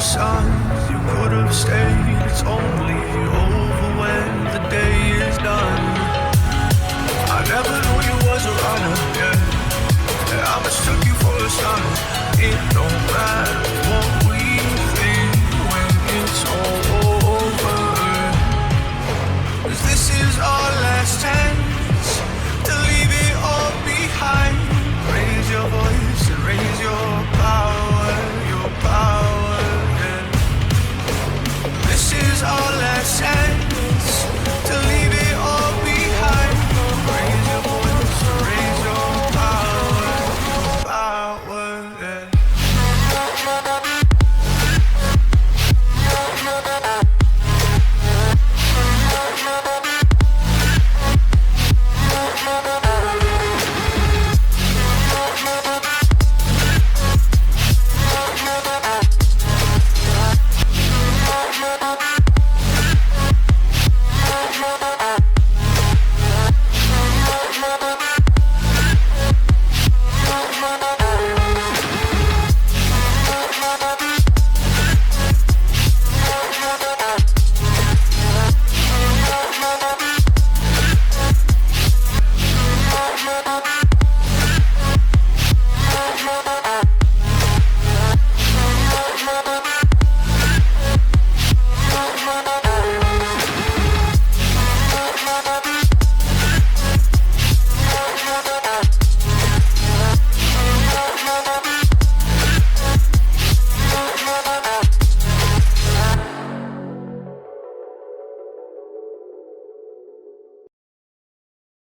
sun, you could have stayed. It's only over when the day is done. I never knew you was a runner, yeah. I mistook you for a son. It don't matter what we think when it's all over. 'Cause this is our last chance to leave it all behind. Raise your voice and raise your power, yeah. This is our last chance to leave it all behind. Raise your voice and raise your power, yeah.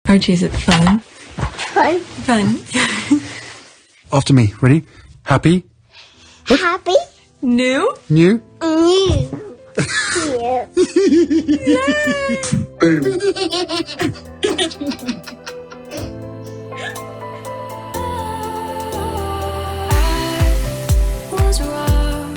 Archie, is it fun? Fun. Fun. After me. Ready? Happy? Happy. New? New? New. Boom. Was wrong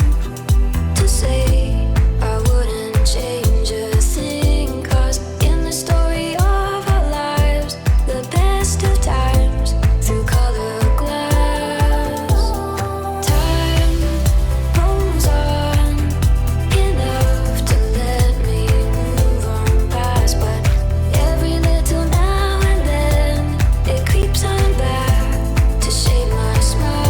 to say I wouldn't change a thing, 'cause in the story of our lives, the best of times through color glass, time moves on enough to let me move on past, but every little now and then it creeps on back to shade my smile.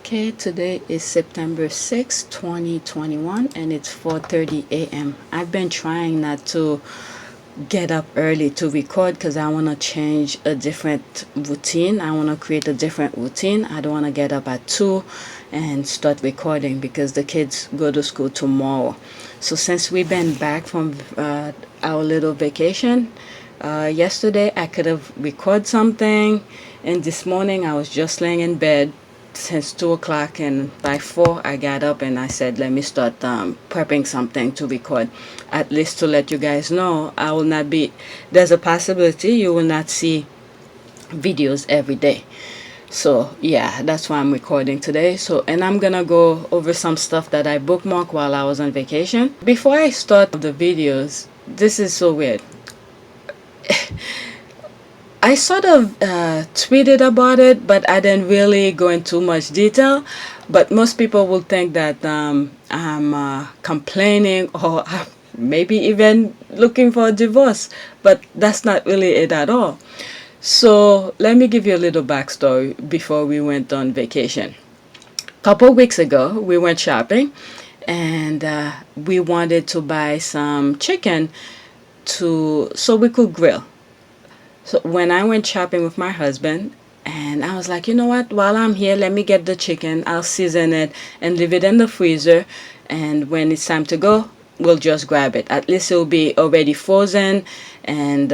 Okay, today is September 6, 2021, and it's 4:30 a.m. I've been trying not to get up early to record because I want to change a different routine. I want to create a different routine. I don't want to get up at 2 and start recording because the kids go to school tomorrow. So since we've been back from our little vacation, yesterday I could have recorded something, and this morning I was just laying in bed since 2 o'clock, and by 4 I got up and I said, let me start prepping something to record, at least to let you guys know I will not be, there's a possibility you will not see videos every day. So yeah, that's why I'm recording today. So, and I'm gonna go over some stuff that I bookmarked while I was on vacation. Before I start the videos, this is so weird. I sort of tweeted about it, but I didn't really go into much detail. But most people will think that I'm complaining or maybe even looking for a divorce. But that's not really it at all. So let me give you a little backstory before we went on vacation. A couple weeks ago, we went shopping, and we wanted to buy some chicken so we could grill. So when I went shopping with my husband, and I was like, you know what, while I'm here, let me get the chicken, I'll season it and leave it in the freezer, and when it's time to go, we'll just grab it. At least it'll be already frozen, and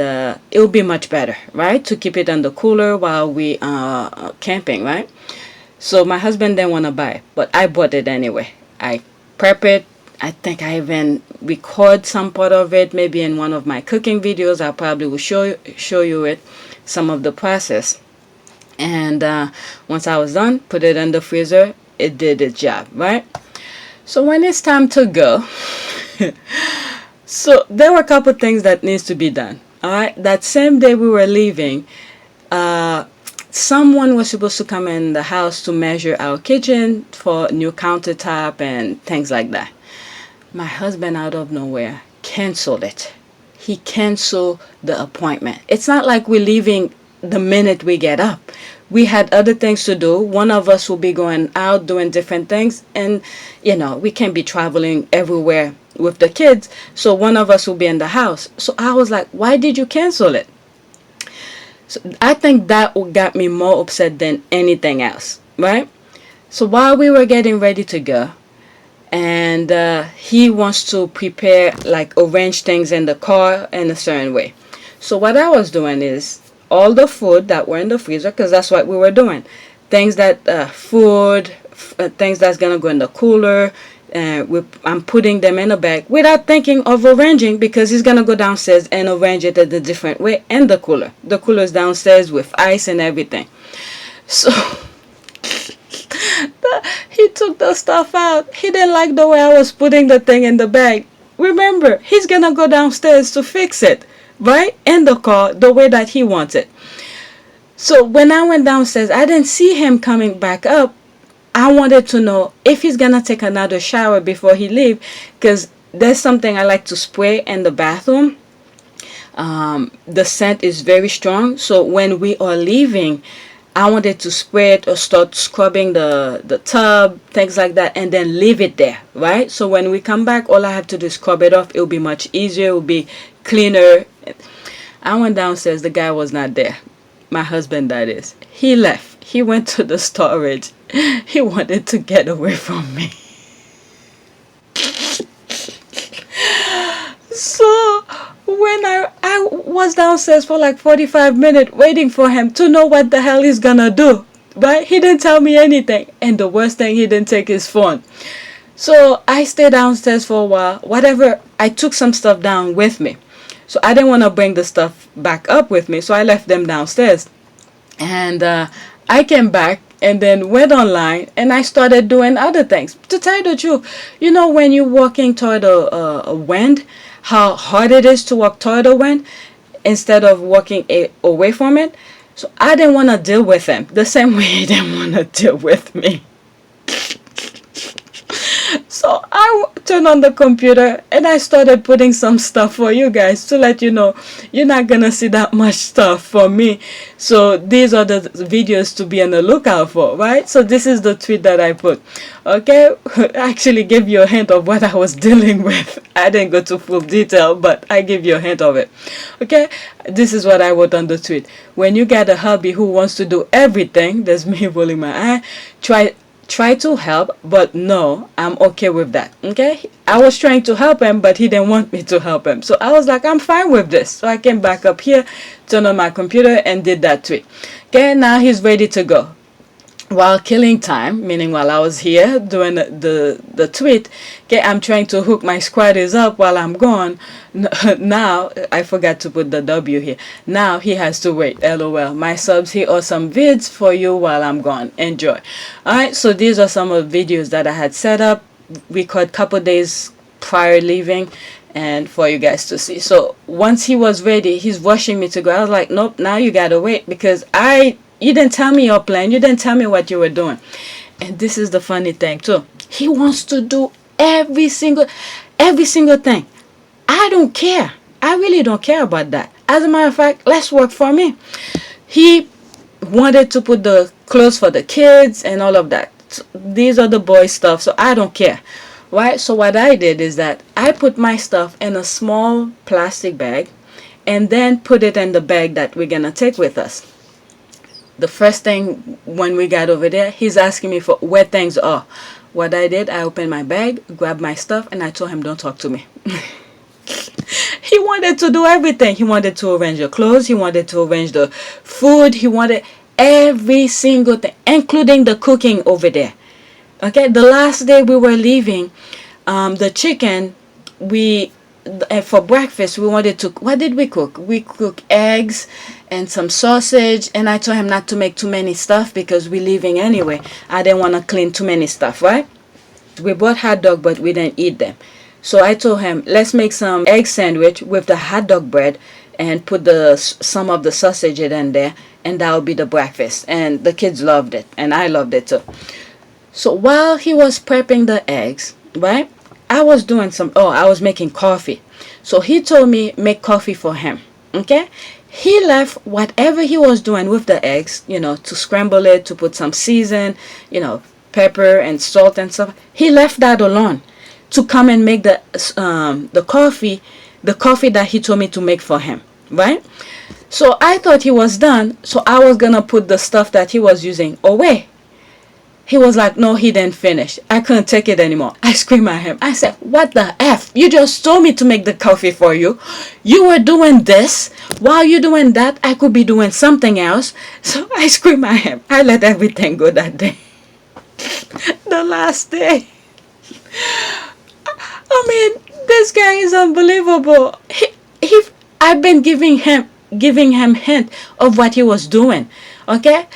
it'll be much better, right? To keep it in the cooler while we are camping, right? So my husband didn't want to buy it, but I bought it anyway. I prep it. I think I even record some part of it, maybe in one of my cooking videos. I probably will show you it, some of the process. And once I was done, put it in the freezer. It did its job, right? So when it's time to go, so there were a couple things that needs to be done. All right, that same day we were leaving, someone was supposed to come in the house to measure our kitchen for new countertop and things like that. My husband, out of nowhere, canceled it. He canceled the appointment. It's not like we're leaving the minute we get up. We had other things to do. One of us will be going out doing different things, and we can't be traveling everywhere with the kids, so one of us will be in the house. So I was like, why did you cancel it? So I think that got me more upset than anything else, right? So while we were getting ready to go, and he wants to prepare, like arrange things in the car in a certain way. So what I was doing is all the food that were in the freezer, because that's what we were doing, things that things that's gonna go in the cooler, I'm putting them in a bag without thinking of arranging, because he's gonna go downstairs and arrange it in a different way in the cooler. The cooler's downstairs with ice and everything. So he took the stuff out. He didn't like the way I was putting the thing in the bag. Remember, he's gonna go downstairs to fix it, right, in the car, the way that he wants it. So when I went downstairs, I didn't see him coming back up. I wanted to know if he's gonna take another shower before he leave, because there's something I like to spray in the bathroom. The scent is very strong, so when we are leaving, I wanted to spray it or start scrubbing the tub, things like that, and then leave it there, right? So when we come back, all I have to do is scrub it off. It'll be much easier. It'll be cleaner. I went downstairs. The guy was not there. My husband, that is. He left. He went to the storage. He wanted to get away from me. So when I was downstairs for like 45 minutes waiting for him to know what the hell he's gonna do, right? He didn't tell me anything, and the worst thing, he didn't take his phone. So I stayed downstairs for a while. Whatever, I took some stuff down with me, so I didn't want to bring the stuff back up with me, so I left them downstairs. And I came back and then went online, and I started doing other things. To tell you the truth, when you're walking toward a wind, how hard it is to walk toward the wind instead of walking away from it. So I didn't want to deal with him the same way he didn't want to deal with me. So I turned on the computer and I started putting some stuff for you guys to let you know you're not gonna see that much stuff from me. So these are the videos to be on the lookout for, right? So this is the tweet that I put. Okay, I actually gave you a hint of what I was dealing with. I didn't go to full detail, but I gave you a hint of it. Okay, this is what I wrote on the tweet. When you get a hubby who wants to do everything, there's me rolling my eye, try to help, but no, I'm okay with that. Okay, I was trying to help him, but he didn't want me to help him, so I was like, I'm fine with this. So I came back up here, turned on my computer, and did that tweet. Okay, now he's ready to go. While killing time, meaning while I was here doing the tweet, okay, I'm trying to hook my squatters up while I'm gone. Now, I forgot to put the W here. Now he has to wait. LOL. My subs, here are some vids for you while I'm gone. Enjoy. Alright, so these are some of the videos that I had set up, record couple days prior leaving, and for you guys to see. So once he was ready, he's rushing me to go. I was like, nope, now you gotta wait, because you didn't tell me your plan. You didn't tell me what you were doing. And this is the funny thing too. He wants to do every single thing. I don't care. I really don't care about that. As a matter of fact, let's work for me. He wanted to put the clothes for the kids and all of that. So these are the boy stuff, so I don't care. Right? So what I did is that I put my stuff in a small plastic bag and then put it in the bag that we're gonna take with us. The first thing when we got over there, he's asking me for where things are. what I did, I opened my bag, grabbed my stuff, and I told him, don't talk to me. He wanted to do everything. He wanted to arrange the clothes. He wanted to arrange the food. He wanted every single thing, including the cooking over there. Okay, the last day we were leaving, the chicken, for breakfast, we wanted to, what did we cook? We cooked eggs and some sausage, and I told him not to make too many stuff because we're leaving anyway. I didn't want to clean too many stuff, right? We bought hot dog, but we didn't eat them. So I told him, let's make some egg sandwich with the hot dog bread and put some of the sausage in there, and that'll be the breakfast. And the kids loved it, and I loved it too. So while he was prepping the eggs, right, I was making coffee. So he told me, make coffee for him, okay? He left whatever he was doing with the eggs, to scramble it, to put some season, pepper and salt and stuff. He left that alone to come and make the coffee that he told me to make for him, right? So I thought he was done, so I was gonna put the stuff that he was using away. He was like, no, he didn't finish. I couldn't take it anymore. I screamed at him. I said, what the F? You just told me to make the coffee for you. You were doing this. While you're doing that, I could be doing something else. So I screamed at him. I let everything go that day. The last day. I mean, this guy is unbelievable. I've been giving him hint of what he was doing. Okay?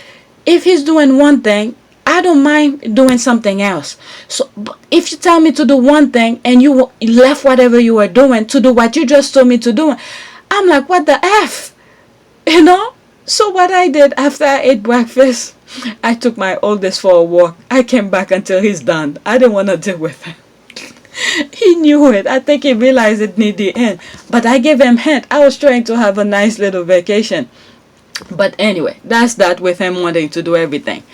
If he's doing one thing, I don't mind doing something else. So if you tell me to do one thing and you left whatever you were doing to do what you just told me to do, I'm like, what the F? So what I did after I ate breakfast, I took my oldest for a walk. I came back until he's done. I didn't want to deal with him. He knew it. I think he realized it near the end. But I gave him hint. I was trying to have a nice little vacation. But anyway, that's that with him wanting to do everything.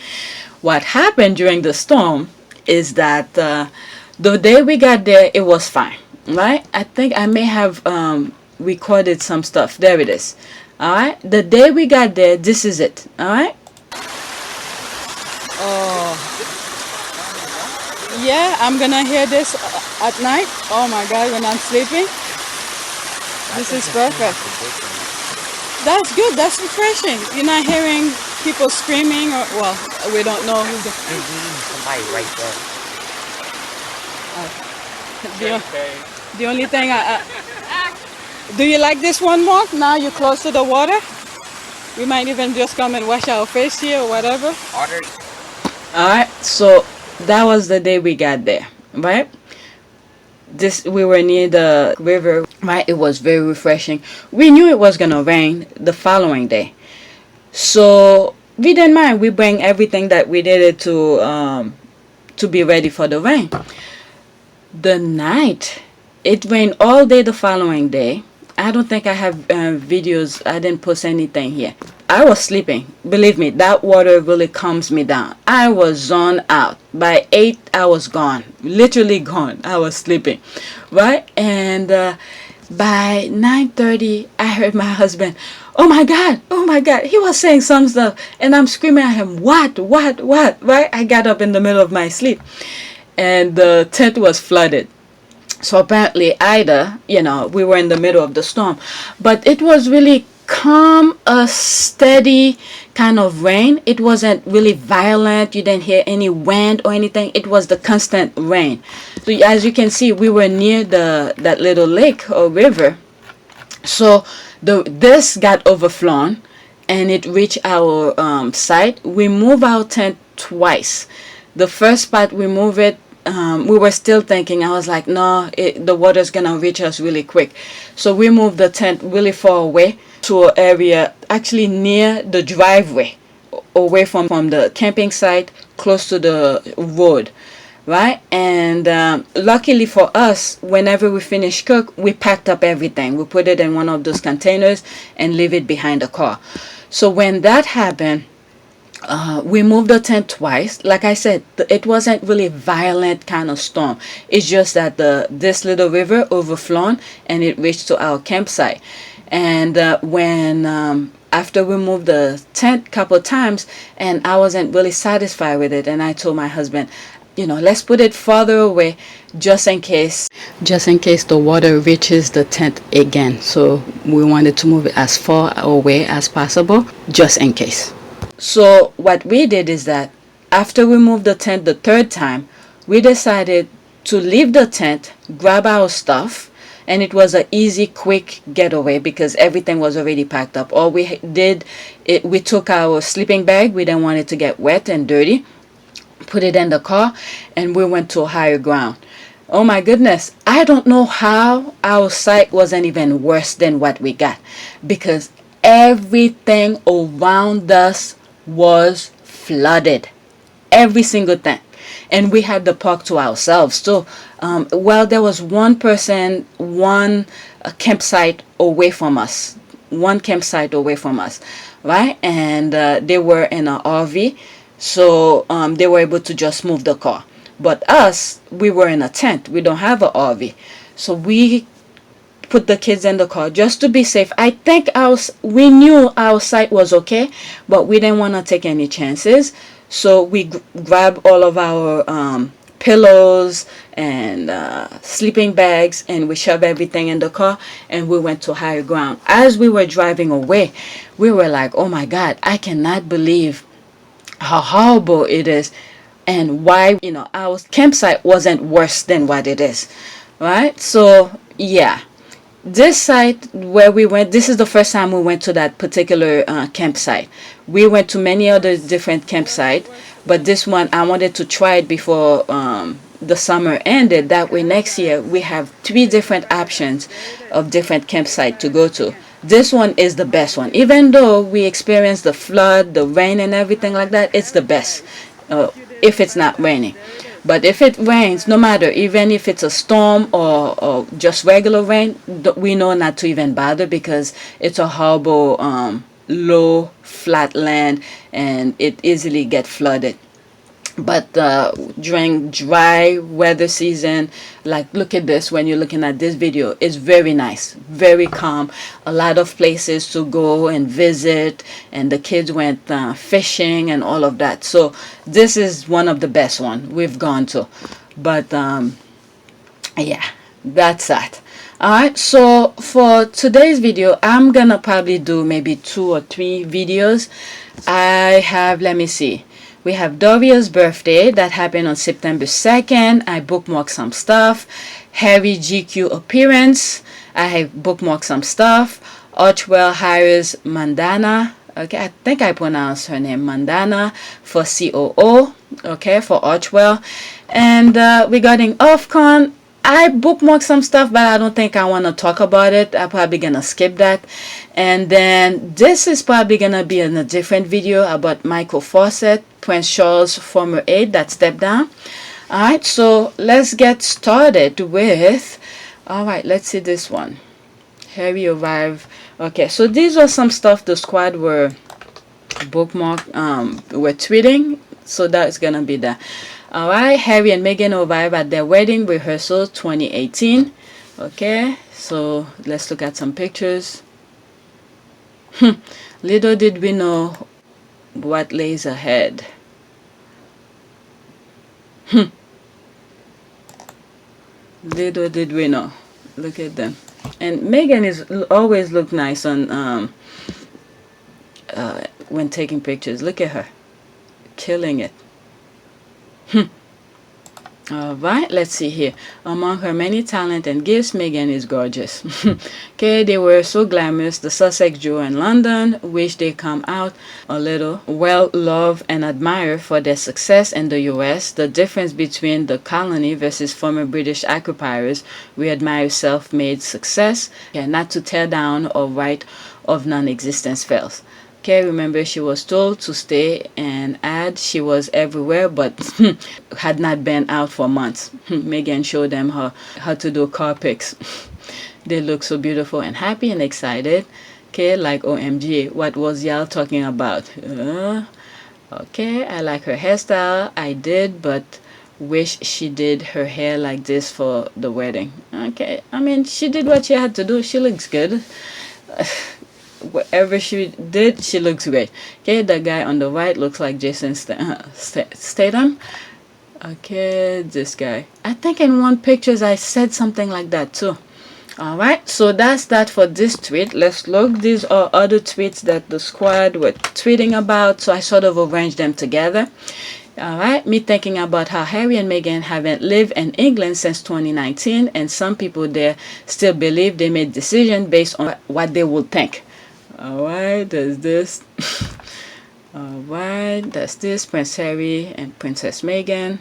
What happened during the storm is that the day we got there, it was fine, right? I think I may have recorded some stuff. There it is. All right. The day we got there, this is it. All right. Yeah, I'm gonna hear this at night. Oh my God, when I'm sleeping. This is perfect. That's good. That's refreshing. You're not hearing people screaming, or we don't know who's somebody right there. The only thing do you like this one more? Now you're close to the water. We might even just come and wash our face here or whatever. All right. So that was the day we got there, right? We were near the river, right? It was very refreshing. We knew it was gonna rain the following day, so we didn't mind. We bring everything that we needed to be ready for the rain. The night, it rained all day the following day. I don't think I have videos. I didn't post anything here. I was sleeping. Believe me, that water really calms me down. I was zoned out. By 8, I was gone. Literally gone. I was sleeping. Right? And by 9:30, I heard my husband, oh my God. He was saying some stuff. And I'm screaming at him, what? Right? I got up in the middle of my sleep. And the tent was flooded. So apparently either, we were in the middle of the storm. But it was really calm, a steady kind of rain. It wasn't really violent. You didn't hear any wind or anything. It was the constant rain. So as you can see, we were near that little lake or river. So this got overflown and it reached our site. We moved our tent twice. The first part we moved it, we were still thinking, I was like, no, the water's gonna reach us really quick. So we moved the tent really far away to an area actually near the driveway, away from the camping site, close to the road, right? And luckily for us, whenever we finished cook, we packed up everything. We put it in one of those containers and leave it behind the car. So when that happened, we moved the tent twice. Like I said, it wasn't really violent kind of storm. It's just that this little river overflown and it reached to our campsite. And when after we moved the tent a couple of times, and I wasn't really satisfied with it, and I told my husband, let's put it farther away just in case the water reaches the tent again. So we wanted to move it as far away as possible just in case. So what we did is that after we moved the tent the third time, we decided to leave the tent, grab our stuff, and it was an easy, quick getaway because everything was already packed up. All we did, we took our sleeping bag. We didn't want it to get wet and dirty. Put it in the car, and we went to a higher ground. Oh my goodness, I don't know how our sight wasn't even worse than what we got, because everything around us was flooded. Every single thing. And we had the park to ourselves too. Well, there was one person, one campsite away from us. One campsite away from us, right? And they were in an RV, so they were able to just move the car. But us, we were in a tent. We don't have an RV, so we put the kids in the car just to be safe. I think we knew our sight was okay, but we didn't want to take any chances. So we grabbed all of our pillows and sleeping bags, and we shoved everything in the car, and we went to higher ground. As we were driving away, we were like, oh my God, I cannot believe how horrible it is, and why our campsite wasn't worse than what it is, right? So yeah, this site where we went, this is the first time we went to that particular campsite. We went to many other different campsites, but this one I wanted to try it before the summer ended. That way next year we have 3 different options of different campsites to go to. This one is the best one. Even though we experienced the flood, the rain and everything like that, it's the best if it's not raining. But if it rains, no matter, even if it's a storm or just regular rain, we know not to even bother, because it's a horrible low flat land and it easily get flooded. But during dry weather season, like look at this, when you're looking at this video, it's very nice, very calm, a lot of places to go and visit, and the kids went fishing and all of that. So this is one of the best one we've gone to. But yeah, that's that. Alright, so for today's video, I'm gonna probably do maybe 2 or 3 videos. I have, let me see, we have Doria's birthday that happened on September 2nd. I bookmarked some stuff. Harry GQ appearance, I have bookmarked some stuff. Archwell hires Mandana. Okay, I think I pronounced her name Mandana for COO. Okay, for Archwell. And regarding Offcon, I bookmarked some stuff, but I don't think I want to talk about it. I'm probably going to skip that. And then this is probably going to be in a different video about Michael Fawcett, Prince Charles' former aide that stepped down. Alright, so let's get started with, alright, let's see this one. Harry arrived. Okay, so these are some stuff the squad were were tweeting. So that's going to be that. Alright, Harry and Meghan arrived at their wedding rehearsal 2018. Okay, so let's look at some pictures. Little did we know what lays ahead. Little did we know. Look at them. And Meghan is always look nice on when taking pictures. Look at her, killing it. Alright, let's see here. Among her many talent and gifts, Meghan is gorgeous. Okay, they were so glamorous. The Sussex duo in London, which they come out a little, well loved and admired for their success in the US. The difference between the colony versus former British occupiers, we admire self-made success. Okay, not to tear down or write of non-existent spells. Okay, remember she was told to stay and add she was everywhere, but had not been out for months. Meghan showed them how to do car pics. They look so beautiful and happy and excited. Okay, like OMG, what was y'all talking about? Okay, I like her hairstyle. I did, but wish she did her hair like this for the wedding. Okay, I mean, she did what she had to do. She looks good. Whatever she did, she looks great. Okay, the guy on the right looks like Jason Statham. Okay, this guy. I think in one pictures I said something like that too. Alright, so that's that for this tweet. Let's look. These are other tweets that the squad were tweeting about, so I sort of arranged them together. Alright, me thinking about how Harry and Meghan haven't lived in England since 2019, and some people there still believe they made decisions based on what they would think. Alright, there's this. Alright, that's this. Prince Harry and Princess Meghan.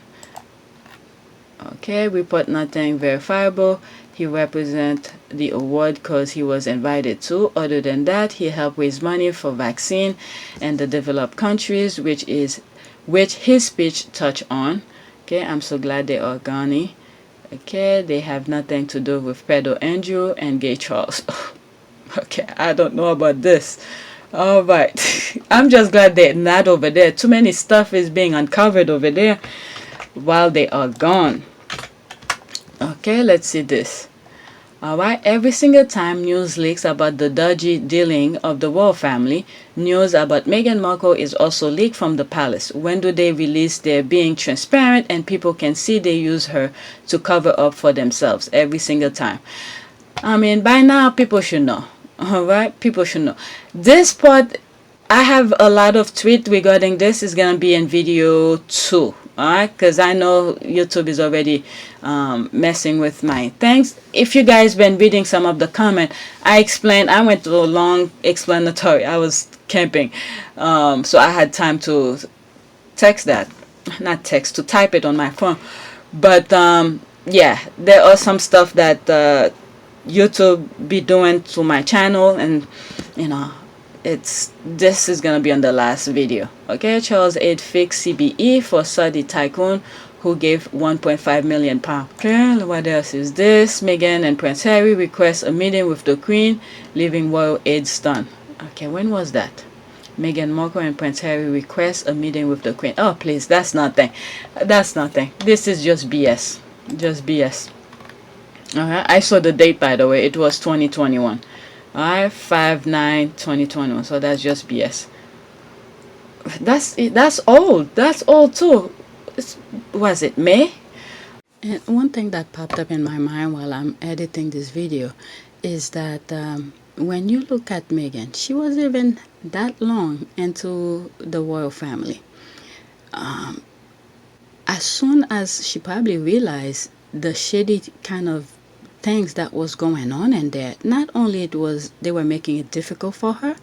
Okay, report nothing verifiable. He represents the award because he was invited to. Other than that, he helped raise money for vaccine in the developed countries, which his speech touched on. Okay, I'm so glad they are gone. Okay, they have nothing to do with pedo Andrew and gay Charles. Okay, I don't know about this. All right, I'm just glad they're not over there. Too many stuff is being uncovered over there while they are gone. Okay, let's see this. Alright, every single time news leaks about the dodgy dealing of the royal family, news about Meghan Markle is also leaked from the palace. When do they release their being transparent and people can see they use her to cover up for themselves every single time? I mean, by now people should know. Alright, people should know. This part, I have a lot of tweets regarding this. Is gonna be in video 2. Alright, because I know YouTube is already messing with my things. If you guys been reading some of the comment, I went through a long explanatory. I was camping, so I had time to to type it on my phone. But yeah, there are some stuff that YouTube be doing to my channel, and you know, this is gonna be on the last video. Okay, Charles aid fixed CBE for Saudi tycoon who gave 1.5 million pounds. Okay, what else is this? Meghan and Prince Harry request a meeting with the Queen, leaving royal aid stunned. Okay, when was that? Meghan Markle and Prince Harry request a meeting with the Queen. Oh please, that's nothing. That's nothing. This is just BS. Just BS. Alright, I saw the date, by the way. It was 2021. Alright, 5/9/2021. So that's just BS. That's old. That's old too. Was it May? And one thing that popped up in my mind while I'm editing this video is that when you look at Meghan, she wasn't even that long into the royal family. As soon as she probably realized the shady kind of things that was going on in there, not only they were making it difficult for her,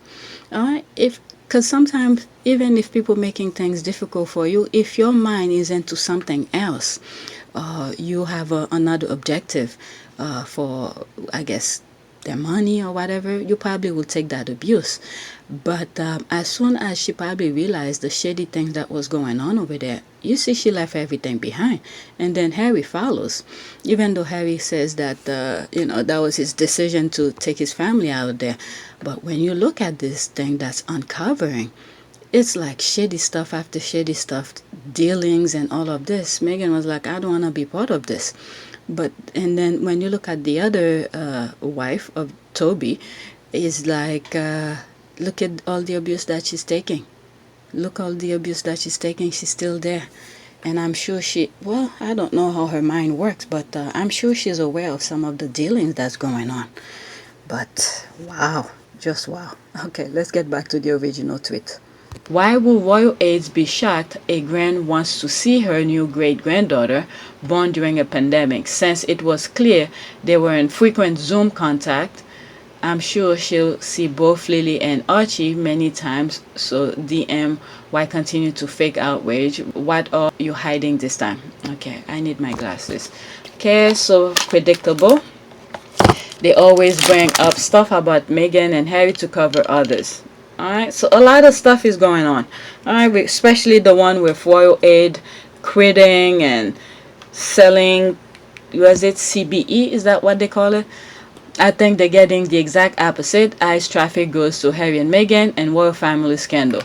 because sometimes even if people making things difficult for you, if your mind is into something else, you have another objective for, I guess, their money or whatever, you probably will take that abuse. But as soon as she probably realized the shady things that was going on over there, you see, she left everything behind. And then Harry follows, even though Harry says that that was his decision to take his family out of there. But when you look at this thing that's uncovering, it's like shady stuff after shady stuff, dealings and all of this. Meghan was like, I don't want to be part of this. And then when you look at the other wife of Toby, is like, look at all the abuse that she's taking. Look all the abuse that she's taking. She's still there. And I'm sure I don't know how her mind works, but I'm sure she's aware of some of the dealings that's going on. But wow, just wow. Okay, let's get back to the original tweet. Why will royal aides be shocked a grand wants to see her new great-granddaughter born during a pandemic, since it was clear they were in frequent Zoom contact? I'm sure she'll see both Lily and Archie many times, so DM, why continue to fake outrage? What are you hiding this time? Okay, I need my glasses. Okay, so predictable. They always bring up stuff about Meghan and Harry to cover others. Alright, so a lot of stuff is going on. Alright, especially the one with royal aid quitting and selling, was it CBE? Is that what they call it? I think they're getting the exact opposite. Eyes traffic goes to Harry and Meghan and royal family scandal.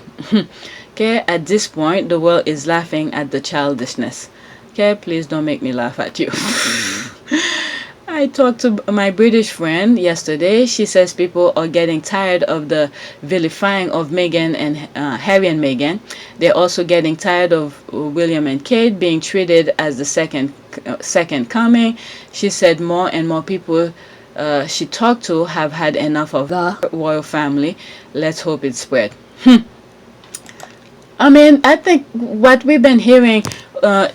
Okay, at this point, the world is laughing at the childishness. Okay, please don't make me laugh at you. I talked to my British friend yesterday. She says people are getting tired of the vilifying of Meghan and Harry and Meghan. They're also getting tired of William and Kate being treated as the second coming. She said more and more people she talked to have had enough of the royal family. Let's hope it spread. I mean, I think what we've been hearing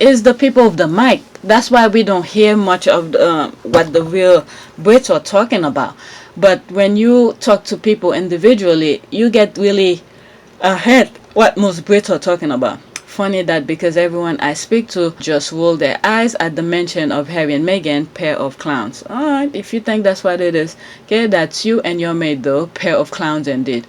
is the people of the mic. That's why we don't hear much of what the real Brits are talking about. But when you talk to people individually, you get really ahead what most Brits are talking about. Funny that because everyone I speak to just roll their eyes at the mention of Harry and Meghan, pair of clowns. Alright, if you think that's what it is, okay, that's you and your maid though, pair of clowns indeed.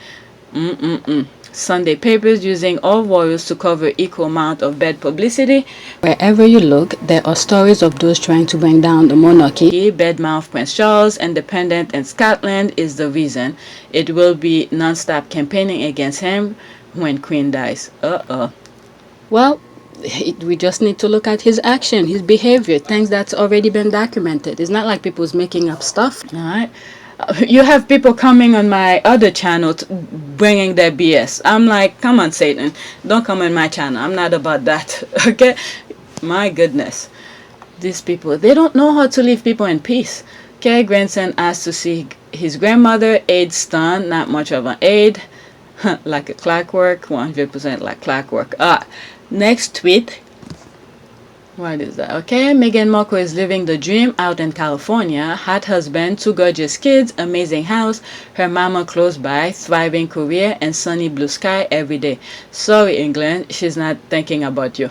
Sunday papers using all royals to cover equal amount of bad publicity. Wherever you look, there are stories of those trying to bring down the monarchy. Badmouth Prince Charles, independent in Scotland, is the reason. It will be non-stop campaigning against him when Queen dies. Well, we just need to look at his action, his behavior, things that's already been documented. It's not like people's making up stuff. All right. You have people coming on my other channel bringing their BS. I'm like, come on, Satan, don't come on my channel. I'm not about that. Okay, my goodness, these people, they don't know how to leave people in peace. Okay, grandson asked to see his grandmother. Aid stunned, not much of an aid. Like a clockwork, 100% like clockwork. Next tweet. What is that? Okay, Meghan Markle is living the dream out in California. Hot husband, 2 gorgeous kids, amazing house, her mama close by, thriving career, and sunny blue sky every day. Sorry, England, she's not thinking about you.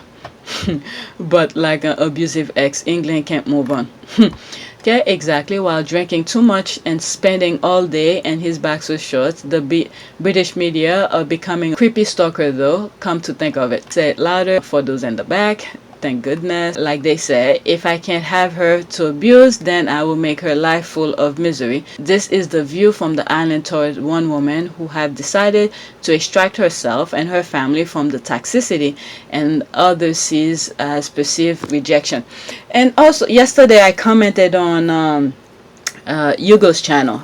But like an abusive ex, England can't move on. Okay, exactly. While drinking too much and spending all day and his back so short, the British media are becoming a creepy stalker though, come to think of it. Say it louder for those in the back. Thank goodness. Like they say, if I can't have her to abuse, then I will make her life full of misery. This is the view from the island toward one woman who have decided to extract herself and her family from the toxicity and others sees as perceived rejection. And also, yesterday I commented on Hugo's channel.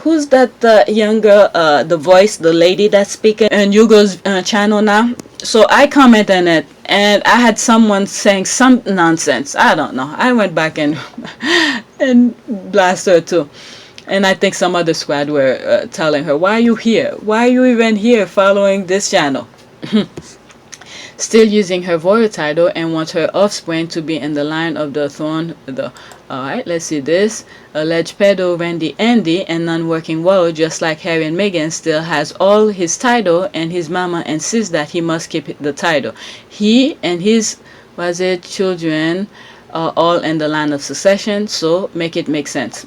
Who's that young girl, the voice, the lady that's speaking on Hugo's channel now? So I commented on it, and I had someone saying some nonsense. I don't know. I went back and blasted her too. And I think some other squad were telling her, why are you here? Why are you even here following this channel? Still using her royal title and wants her offspring to be in the line of the throne. Alright, let's see this. Alleged pedo Randy Andy and non-working well, just like Harry and Meghan, still has all his title, and his mama insists that he must keep the title. He and his, children are all in the line of succession, so make it make sense.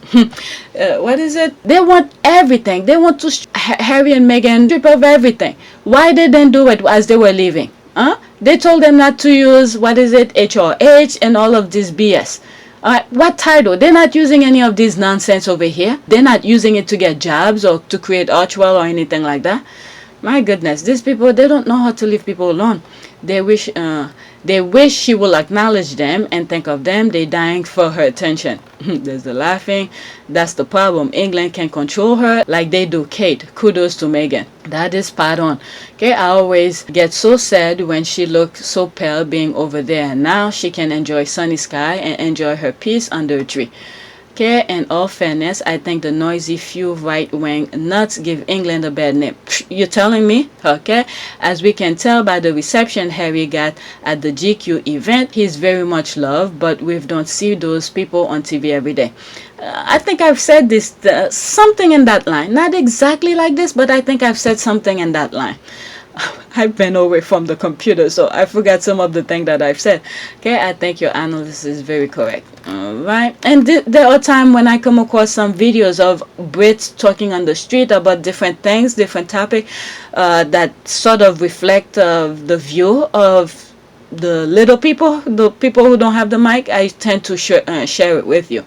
What is it? They want everything. They want to Harry and Meghan strip of everything. Why they didn't do it as they were leaving? They told them not to use, HRH and all of this BS. What title? They're not using any of this nonsense over here. They're not using it to get jobs or to create Archwell or anything like that. My goodness, these people, they don't know how to leave people alone. They wish she will acknowledge them and think of them. They're dying for her attention. There's the laughing. That's the problem. England can control her like they do Kate. Kudos to Meghan. That is spot on. Okay, I always get so sad when she looks so pale being over there. Now she can enjoy sunny sky and enjoy her peace under a tree. Okay, in all fairness, I think the noisy few right-wing nuts give England a bad name. You're telling me? Okay, as we can tell by the reception Harry got at the GQ event, he's very much loved, but we don't see those people on TV every day. I think I've said this, something in that line. Not exactly like this, but I think I've said something in that line. I've been away from the computer, so I forgot some of the things that I've said. Okay, I think your analysis is very correct. Alright, and there are times when I come across some videos of Brits talking on the street about different things, different topics that sort of reflect the view of the little people, the people who don't have the mic. I tend to share it with you.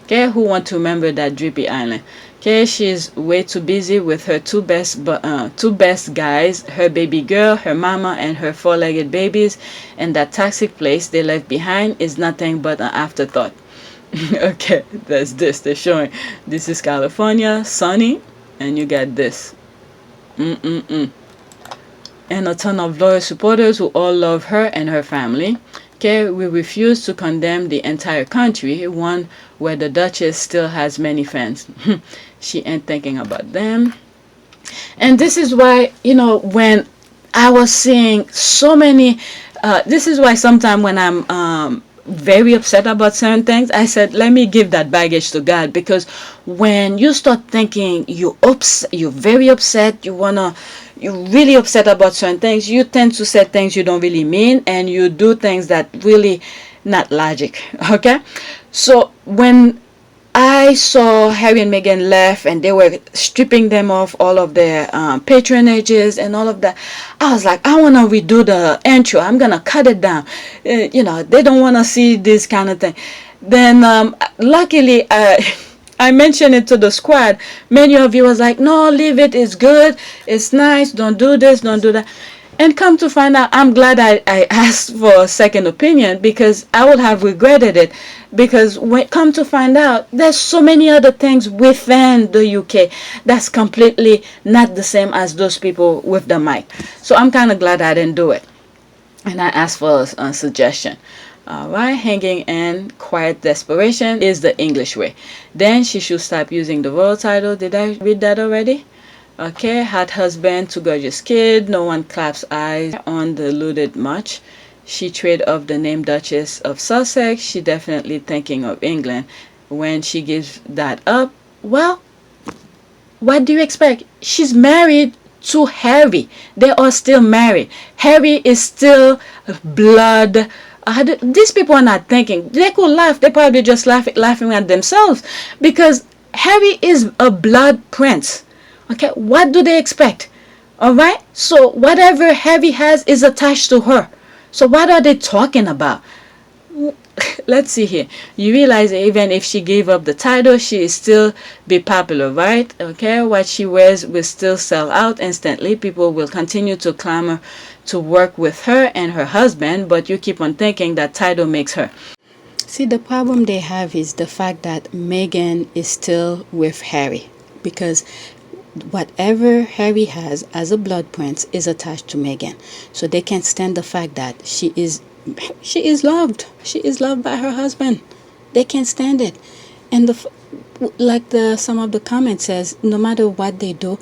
Okay, who want to remember that drippy island? Okay, she's way too busy with her two best guys, her baby girl, her mama, and her 4-legged babies, and that toxic place they left behind is nothing but an afterthought. Okay, that's this. They're showing this is California, sunny, and you got this. And a ton of loyal supporters who all love her and her family. Okay, we refuse to condemn the entire country, one where the Duchess still has many fans. She ain't thinking about them. And this is why, when I was seeing so many, this is why sometimes when I'm very upset about certain things, I said, let me give that baggage to God, because when you start thinking you're very upset, you're really upset about certain things, you tend to say things you don't really mean, and you do things that really not logic. Okay, so when I saw Harry and Meghan left and they were stripping them of all of their patronages and all of that, I was like, I want to redo the intro. I'm going to cut it down. They don't want to see this kind of thing. Then luckily, I mentioned it to the squad. Many of you was like, no, leave it. It's good. It's nice. Don't do this. Don't do that. And come to find out, I'm glad I asked for a second opinion, because I would have regretted it. Because come to find out, there's so many other things within the UK that's completely not the same as those people with the mic. So I'm kind of glad I didn't do it. And I asked for a suggestion. Alright, hanging in quiet desperation is the English way. Then she should stop using the royal title. Did I read that already? Okay, hot husband to gorgeous kid. No one claps eyes on the looted much. She trade off the name Duchess of Sussex. She definitely thinking of England. When she gives that up, well, what do you expect? She's married to Harry. They are still married. Harry is still blood. These people are not thinking. They could laugh. They probably just laughing at themselves, because Harry is a blood prince. Okay, what do they expect? All right, so whatever Harry has is attached to her. So what are they talking about? Let's see here. You realize even if she gave up the title, she is still be popular, right? Okay, what she wears will still sell out instantly. People will continue to clamor to work with her and her husband, but you keep on thinking that title makes her. See, the problem they have is the fact that Meghan is still with Harry, because whatever Harry has as a blood prince is attached to Meghan. So they can't stand the fact that she is loved. She is loved by her husband. They can't stand it. And some of the comments says, no matter what they do,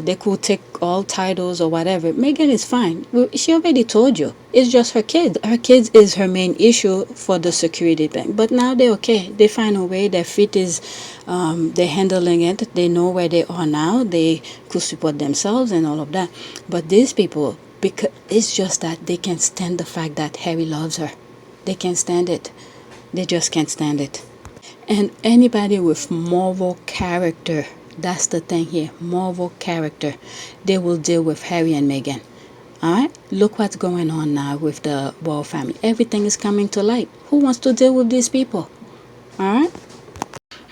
they could take all titles or whatever. Meghan is fine. She already told you. It's just her kids. Her kids is her main issue for the security thing. But now they're okay. They find a way. Their feet is, they're handling it. They know where they are now. They could support themselves and all of that. But these people, because it's just that they can't stand the fact that Harry loves her. They can't stand it. They just can't stand it. And anybody with moral character, that's the thing here, moral character, they will deal with Harry and Meghan. Alright? Look what's going on now with the royal family. Everything is coming to light. Who wants to deal with these people? Alright?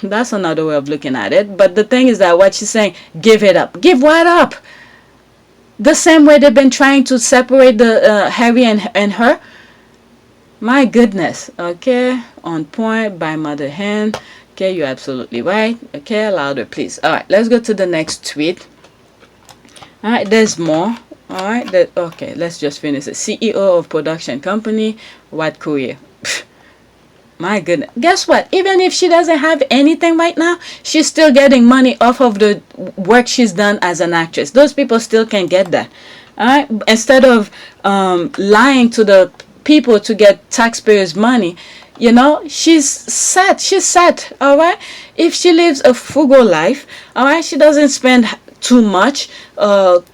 That's another way of looking at it. But the thing is that what she's saying, give it up. Give what up? The same way they've been trying to separate the Harry and her. My goodness. Okay, on point by Mother Hen. Okay, you're absolutely right. Okay, louder please. All right, let's go to the next tweet. All right, there's more. All right, okay, let's just finish it. CEO of production company, what career? My goodness. Guess what? Even if she doesn't have anything right now, she's still getting money off of the work she's done as an actress. Those people still can get that. All right, instead of lying to the people to get taxpayers' money, she's set. All right, if she lives a frugal life, all right, she doesn't spend too much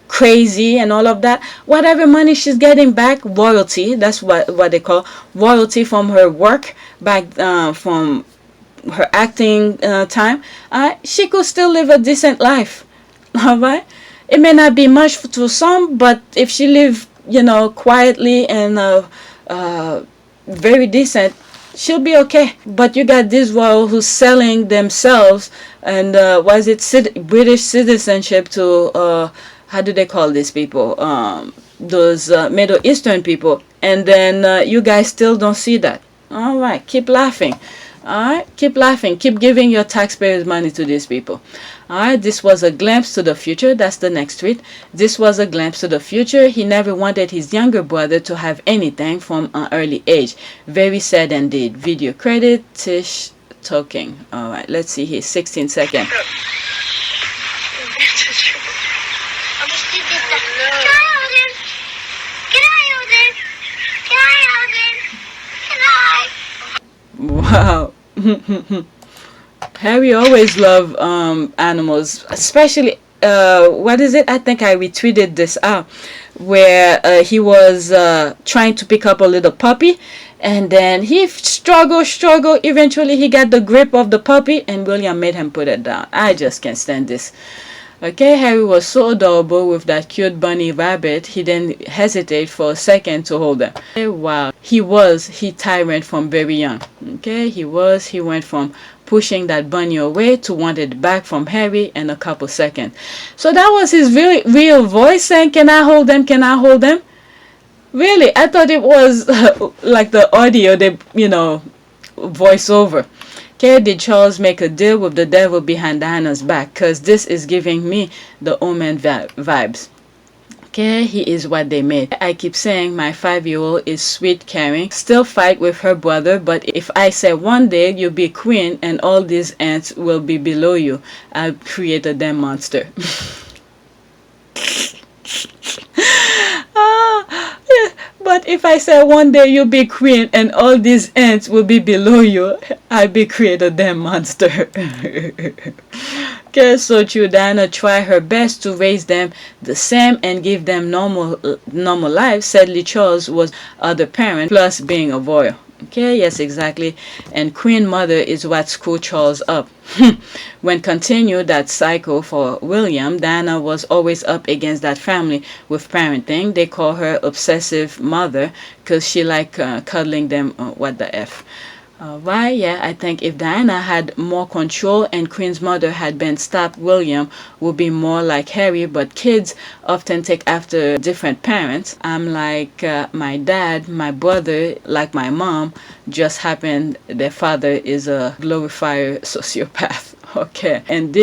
crazy and all of that. Whatever money she's getting back, royalty, that's what they call royalty from her work back, from her acting time, she could still live a decent life. All right, it may not be much to some, but if she live quietly and very decent, she'll be okay. But you got this royal who's selling themselves and British citizenship to how do they call these people, those Middle Eastern people, and then you guys still don't see that. All right, keep laughing. Alright, keep laughing, keep giving your taxpayers' money to these people. Alright, this was a glimpse to the future. That's the next tweet. This was a glimpse to the future. He never wanted his younger brother to have anything from an early age. Very sad indeed. Video credit, Tish Talking. Alright, let's see here. 16 seconds. Wow. Harry always loved animals, especially what is it? I think I retweeted this out where he was trying to pick up a little puppy, and then he struggled. Eventually he got the grip of the puppy, and William made him put it down. I just can't stand this. Okay, Harry was so adorable with that cute bunny rabbit, he didn't hesitate for a second to hold them. Okay, wow, he tyrant from very young. Okay, he went from pushing that bunny away to want it back from Harry in a couple seconds. So that was his real voice saying, can I hold them, can I hold them? Really, I thought it was like the audio, voiceover. Okay, did Charles make a deal with the devil behind Diana's back? Because this is giving me the Omen vibes. Okay, he is what they made. I keep saying my 5-year-old is sweet, caring, still fight with her brother, but if I say one day you'll be queen and all these ants will be below you, I'll create a damn monster. But if I say one day you'll be queen and all these ants will be below you, I'll be create a damn monster. Okay, so Diana tried her best to raise them the same and give them normal lives. Sadly, Charles was other parent plus being a royal. Okay, yes, exactly. And Queen Mother is what screwed Charles up. When continued that cycle for William, Diana was always up against that family with parenting. They call her obsessive mother because she liked cuddling them. What the F? Right, yeah, I think if Diana had more control and Queen's mother had been stopped, William would be more like Harry, but kids often take after different parents. I'm like my dad, my brother, like my mom, just happened their father is a glorifier sociopath. Okay, and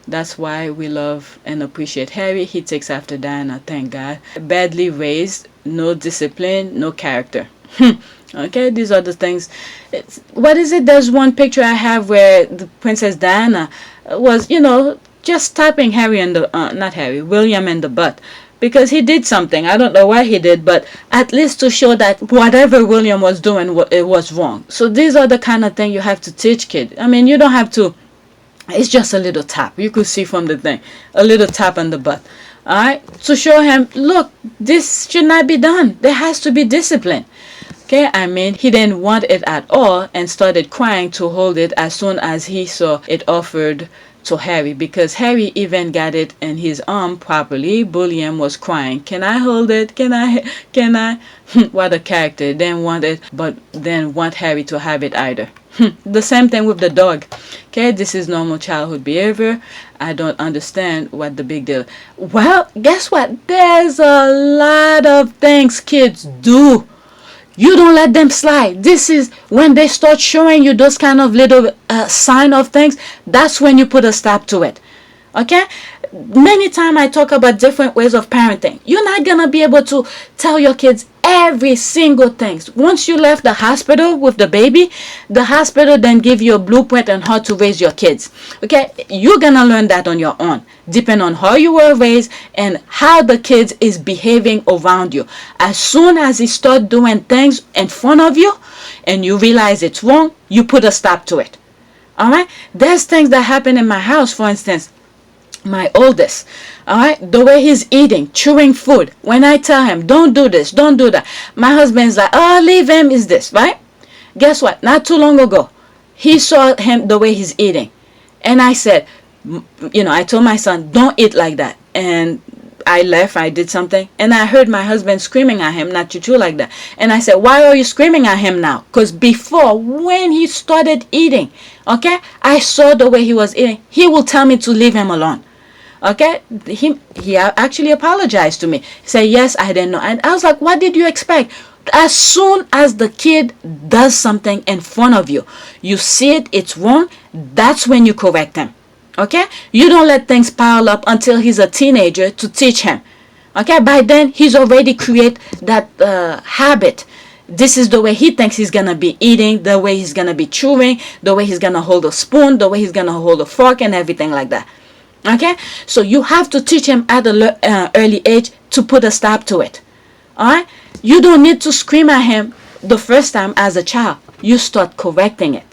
that's why we love and appreciate Harry. He takes after Diana, thank God. Badly raised, no discipline, no character. Okay, these are the things. What is it? There's one picture I have where the Princess Diana was, just tapping William in the butt. Because he did something. I don't know why he did, but at least to show that whatever William was doing, it was wrong. So these are the kind of thing you have to teach kids. I mean, you don't have to. It's just a little tap. You could see from the thing. A little tap on the butt. Alright? To show him, look, this should not be done. There has to be discipline. Okay, I mean, he didn't want it at all and started crying to hold it as soon as he saw it offered to Harry, because Harry even got it in his arm properly. William was crying, can I hold it? Can I? What a character. Didn't want it, but didn't want Harry to have it either. The same thing with the dog. Okay, this is normal childhood behavior. I don't understand what the big deal. Well, guess what? There's a lot of things kids do. You don't let them slide. This is when they start showing you those kind of little sign of things. That's when you put a stop to it. Okay? Many times I talk about different ways of parenting. You're not going to be able to tell your kids every single thing. Once you left the hospital with the baby, the hospital then give you a blueprint on how to raise your kids. Okay? You're going to learn that on your own, depending on how you were raised and how the kids is behaving around you. As soon as he start doing things in front of you and you realize it's wrong, you put a stop to it. All right? There's things that happen in my house, for instance. My oldest, all right, the way he's eating, chewing food. When I tell him, don't do this, don't do that, my husband's like, oh, leave him, is this, right? Guess what? Not too long ago, he saw him the way he's eating. And I said, I told my son, don't eat like that. And I left, I did something, and I heard my husband screaming at him not to chew like that. And I said, why are you screaming at him now? Because before, when he started eating, okay, I saw the way he was eating. He will tell me to leave him alone. Okay, he actually apologized to me. He said, yes, I didn't know. And I was like, what did you expect? As soon as the kid does something in front of you, you see it, it's wrong, that's when you correct him. Okay? You don't let things pile up until he's a teenager to teach him. Okay? By then, he's already create that habit. This is the way he thinks he's going to be eating, the way he's going to be chewing, the way he's going to hold a spoon, the way he's going to hold a fork, and everything like that. Okay? So you have to teach him at an early age to put a stop to it. Alright? You don't need to scream at him the first time as a child. You start correcting it.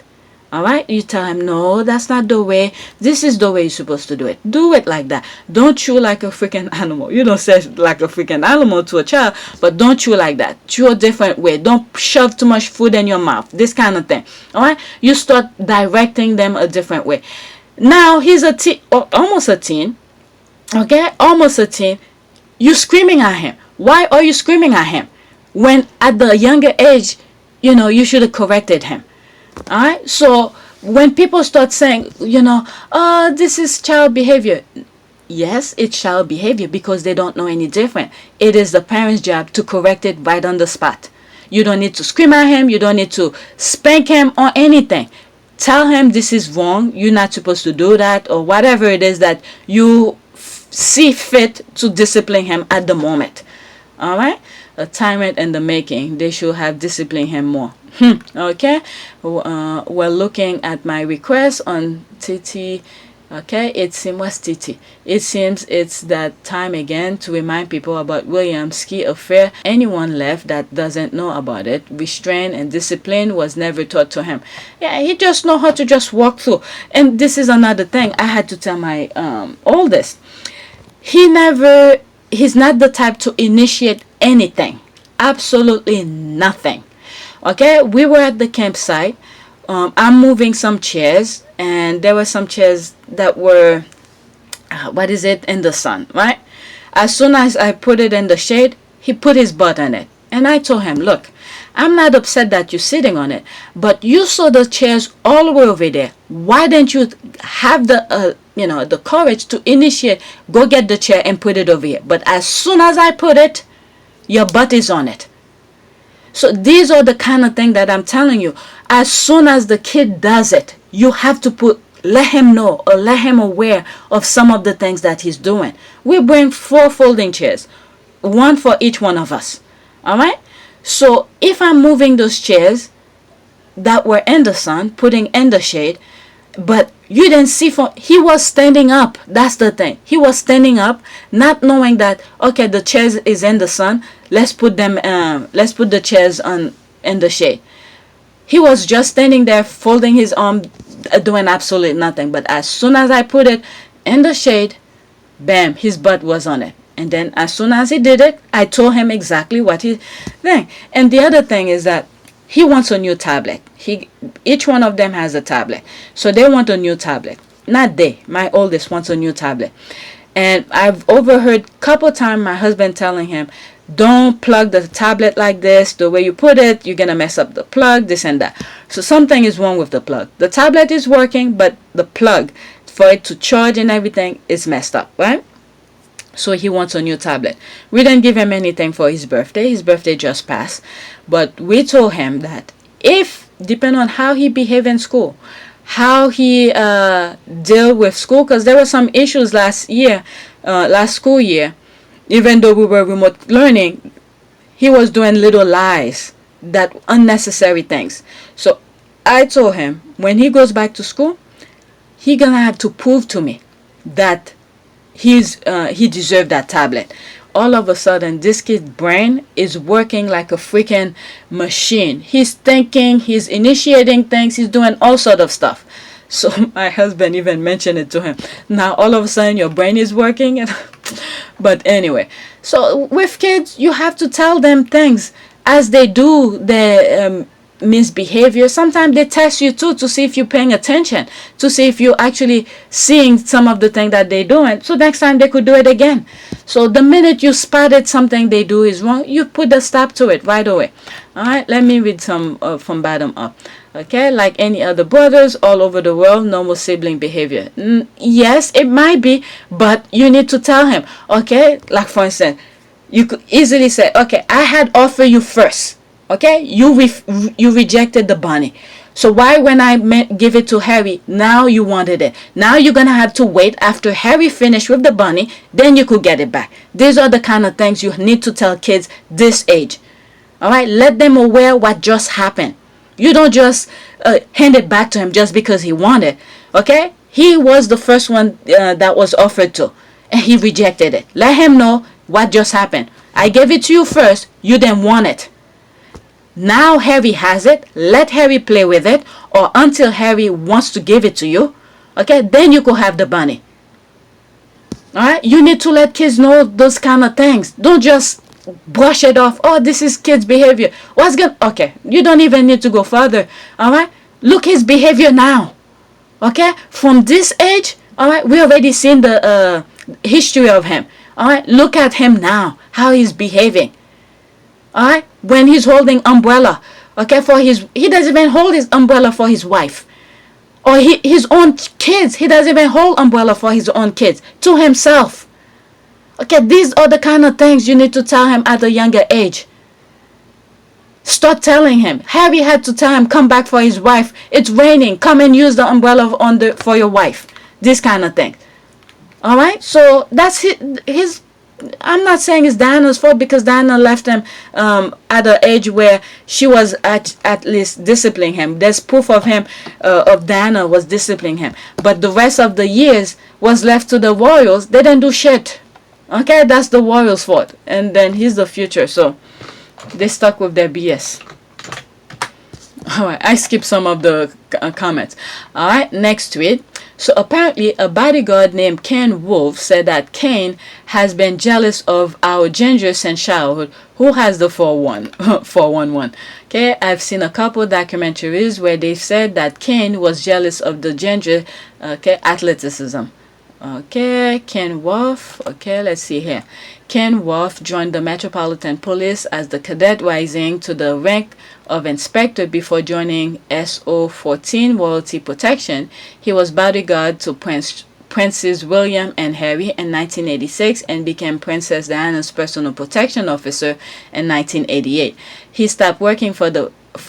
Alright? You tell him, no, that's not the way. This is the way you're supposed to do it. Do it like that. Don't chew like a freaking animal. You don't say like a freaking animal to a child, but don't chew like that. Chew a different way. Don't shove too much food in your mouth. This kind of thing. Alright? You start directing them a different way. Now, he's a teen, or almost a teen. Okay? Almost a teen. You're screaming at him. Why are you screaming at him? When at the younger age, you should have corrected him. Alright? So when people start saying, oh, this is child behavior. Yes, it's child behavior because they don't know any different. It is the parent's job to correct it right on the spot. You don't need to scream at him. You don't need to spank him or anything. Tell him this is wrong. You're not supposed to do that, or whatever it is that you see fit to discipline him at the moment. Alright? A tyrant in the making. They should have disciplined him more. Okay? We're looking at my request on TT. Okay? What's TT? It seems it's that time again to remind people about William's ski affair. Anyone left that doesn't know about it. Restraint and discipline was never taught to him. Yeah, he just know how to just walk through. And this is another thing I had to tell my oldest. He's not the type to initiate anything. Absolutely nothing. Okay, we were at the campsite. I'm moving some chairs, and there were some chairs that were, in the sun, right? As soon as I put it in the shade, he put his butt on it. And I told him, look, I'm not upset that you're sitting on it, but you saw the chairs all the way over there. Why didn't you have the courage to initiate, go get the chair and put it over here? But as soon as I put it, your butt is on it. So these are the kind of thing that I'm telling you. As soon as the kid does it, you have to let him know or let him aware of some of the things that he's doing. We bring 4 folding chairs, 1 for each one of us. All right? So if I'm moving those chairs that were in the sun, putting in the shade, but you didn't see he was standing up. That's the thing. He was standing up, not knowing that, okay, the chairs is in the sun. Let's put the chairs in the shade. He was just standing there, folding his arm, doing absolutely nothing. But as soon as I put it in the shade, bam, his butt was on it. And then as soon as he did it, I told him exactly what he think. And the other thing is that he wants a new tablet. Each one of them has a tablet. So they want a new tablet. Not they. My oldest wants a new tablet. And I've overheard a couple times my husband telling him, don't plug the tablet like this. The way you put it, you're going to mess up the plug, this and that. So something is wrong with the plug. The tablet is working, but the plug for it to charge and everything is messed up, right? So he wants a new tablet. We didn't give him anything for his birthday. His birthday just passed. But we told him that if, depending on how he behaved in school, how he deal with school, because there were some issues last school year, even though we were remote learning, he was doing little lies, that unnecessary things. So I told him, when he goes back to school, he gonna have to prove to me that he deserved that tablet. All of a sudden, this kid's brain is working like a freaking machine. He's thinking, he's initiating things, he's doing all sort of stuff. So my husband even mentioned it to him. Now all of a sudden your brain is working. But anyway, so with kids, you have to tell them things as they do their misbehavior. Sometimes they test you too to see if you're paying attention, to see if you're actually seeing some of the things that they're doing, so next time they could do it again. So the minute you spotted something they do is wrong, you put a stop to it right away. All right, let me read some from bottom up. Okay, like any other brothers all over the world, normal sibling behavior. Yes, it might be, but you need to tell him. Okay, like for instance, You could easily say, okay, I had offered you first. Okay, you rejected the bunny. So why when I give it to Harry, now you wanted it? Now you're going to have to wait after Harry finished with the bunny, then you could get it back. These are the kind of things you need to tell kids this age. All right, let them aware what just happened. You don't just hand it back to him just because he wanted. Okay, he was the first one that was offered to, and he rejected it. Let him know what just happened. I gave it to you first, you didn't want it. Now Harry has it. Let Harry play with it, or until Harry wants to give it to you. Okay, then you could have the bunny. Alright, you need to let kids know those kind of things. Don't just brush it off. Oh, this is kids' behavior. What's good? Okay, you don't even need to go further. Alright, look his behavior now. Okay, from this age, alright, we already seen the history of him. Alright, look at him now, how he's behaving. Alright, when he's holding umbrella, okay, he doesn't even hold his umbrella for his wife. Or his own kids, he doesn't even hold umbrella for his own kids, to himself. Okay, these are the kind of things you need to tell him at a younger age. Start telling him. Harry had to tell him, come back for his wife. It's raining, come and use the umbrella for your wife. This kind of thing. Alright, so that's his I'm not saying it's Diana's fault, because Diana left him at an age where she was at least disciplining him. There's proof of him, of Diana was disciplining him. But the rest of the years was left to the royals. They didn't do shit. Okay, that's the royals' fault. And then he's the future, so they stuck with their BS. Alright, I skipped some of the comments. Alright, next tweet. So apparently a bodyguard named Ken Wolfe said that Cain has been jealous of our ginger since childhood. Who has the 411? Okay, I've seen a couple documentaries where they said that Cain was jealous of the ginger athleticism. Okay, Ken Wolfe. Okay, let's see here. Ken Wolfe joined the Metropolitan Police as the cadet, rising to the rank of inspector before joining SO14 Royalty Protection. He was bodyguard to Princes William and Harry in 1986 and became Princess Diana's personal protection officer in 1988. He stopped working for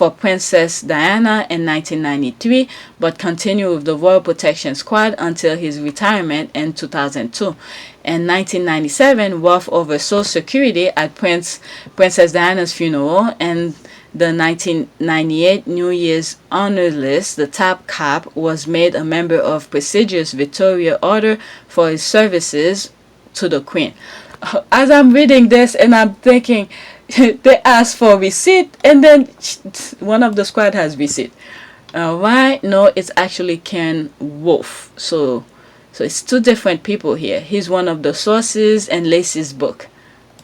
Princess Diana in 1993, but continued with the Royal Protection Squad until his retirement in 2002. In 1997, Wolfe oversaw security at Princess Diana's funeral and the 1998 New Year's honor list. The top cop was made a member of prestigious Victoria Order for his services to the Queen. As I'm reading this and I'm thinking, they asked for receipt, and then one of the squad has receipt. Alright, no, it's actually Ken Wolfe. So it's two different people here. He's one of the sources in Lacey's book.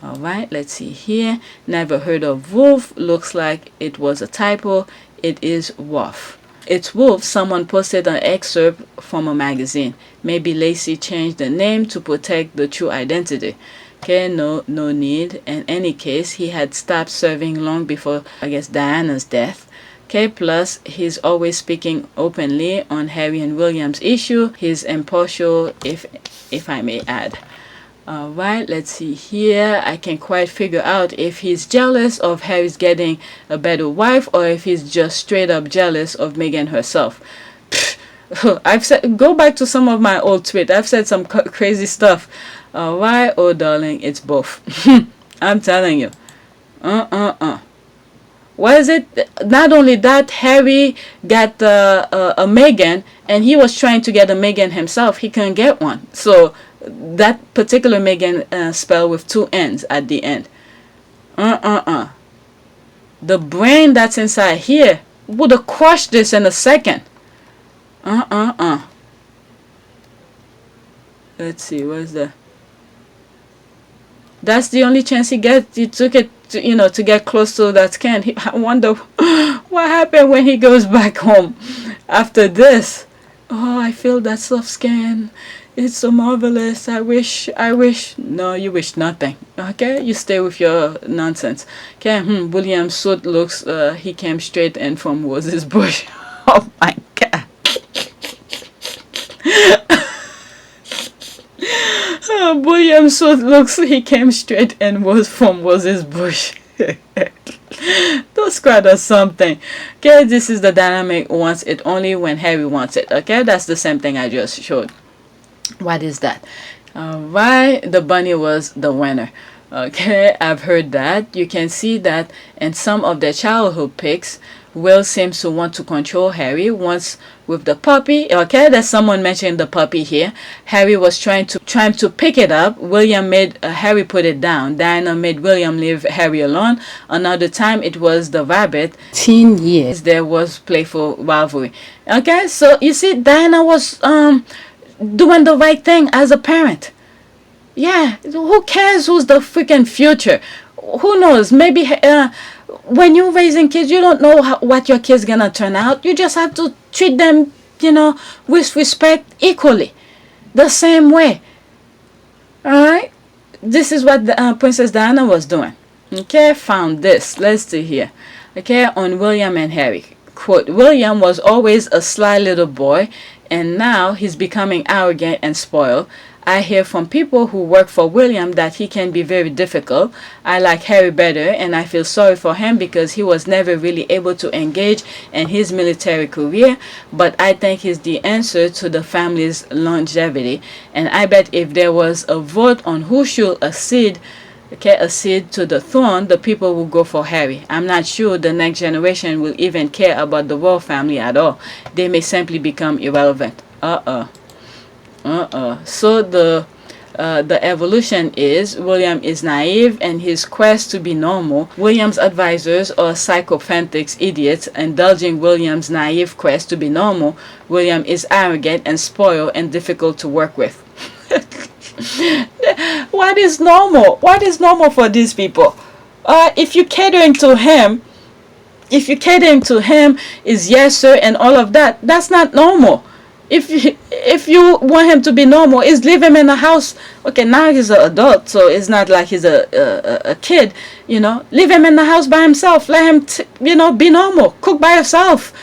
Alright, let's see here. Never heard of Wolfe. Looks like it was a typo. It is Wolfe. It's Wolfe. Someone posted an excerpt from a magazine. Maybe Lacey changed the name to protect the true identity. Okay, no need. In any case, he had stopped serving long before, I guess, Diana's death. Okay, plus he's always speaking openly on Harry and William's issue. He's impartial, if I may add. Alright, let's see here. I can't quite figure out if he's jealous of Harry's getting a better wife, or if he's just straight up jealous of Meghan herself. I've said, go back to some of my old tweets. I've said some crazy stuff. Alright, oh darling, it's both. I'm telling you. What is it? Not only that, Harry got a Meghan, and he was trying to get a Meghan himself. He couldn't get one. So that particular Meghan spelled with two N's at the end. The brain that's inside here would have crushed this in a second. Let's see, where's the... That's the only chance he gets. He took it to get close to that scan. I wonder what happened when he goes back home after this. Oh, I feel that soft scan. It's so marvelous. I wish. No, you wish nothing. Okay, you stay with your nonsense. Okay, William's suit looks. He came straight in from Rose's bush. Oh my God. William so looks he came straight and was from Moses Bush. Those squad or something. Okay, this is the dynamic wants it only when Harry wants it. Okay, that's the same thing I just showed. What is that? Why the bunny was the winner. Okay, I've heard that. You can see that in some of their childhood pics. Will seems to want to control Harry once with the puppy. Okay, there's someone mentioning the puppy here. Harry was trying to pick it up. William made Harry put it down. Diana made William leave Harry alone. Another time it was the rabbit. Teen years there was playful rivalry. Okay, so you see Diana was doing the right thing as a parent. Yeah, who cares who's the freaking future? Who knows? Maybe when you're raising kids, you don't know what your kid's gonna turn out. You just have to treat them, with respect equally, the same way. Alright? This is what Princess Diana was doing. Okay, found this. Let's see here. Okay, on William and Harry. Quote, William was always a sly little boy, and now he's becoming arrogant and spoiled. I hear from people who work for William that he can be very difficult. I like Harry better, and I feel sorry for him because he was never really able to engage in his military career, but I think he's the answer to the family's longevity. And I bet if there was a vote on who should accede to the throne, the people will go for Harry. I'm not sure the next generation will even care about the royal family at all. They may simply become irrelevant. So the evolution is William is naive in his quest to be normal. William's advisors are psychopathic idiots indulging William's naive quest to be normal. William is arrogant and spoiled and difficult to work with. What is normal? What is normal for these people? If you're catering to him is yes sir and all of that, that's not normal. If you want him to be normal, is leave him in the house. Okay, now he's an adult, so it's not like he's a kid. Leave him in the house by himself. Let him be normal. Cook by yourself.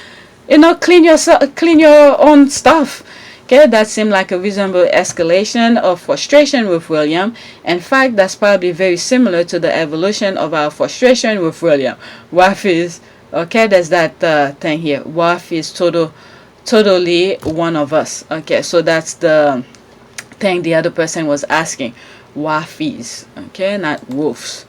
Clean your own stuff. Okay, that seemed like a reasonable escalation of frustration with William. In fact, that's probably very similar to the evolution of our frustration with William. Waff is okay. There's that thing here. Waff is totally one of us. Okay, so that's the thing the other person was asking. Waffies, okay, not wolves.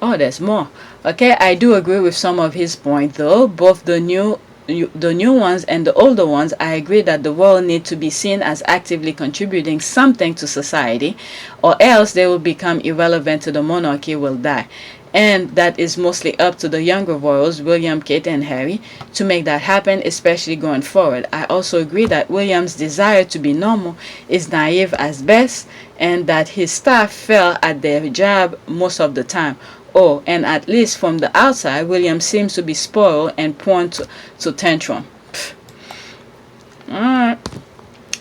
Oh, there's more. Okay, I do agree with some of his point though. Both the new ones and the older ones, I agree that the world need to be seen as actively contributing something to society, or else they will become irrelevant to the monarchy, will die. And that is mostly up to the younger royals, William, Kate, and Harry, to make that happen, especially going forward. I also agree that William's desire to be normal is naive at best, and that his staff fail at their job most of the time. Oh, and at least from the outside, William seems to be spoiled and prone to tantrum. Alright.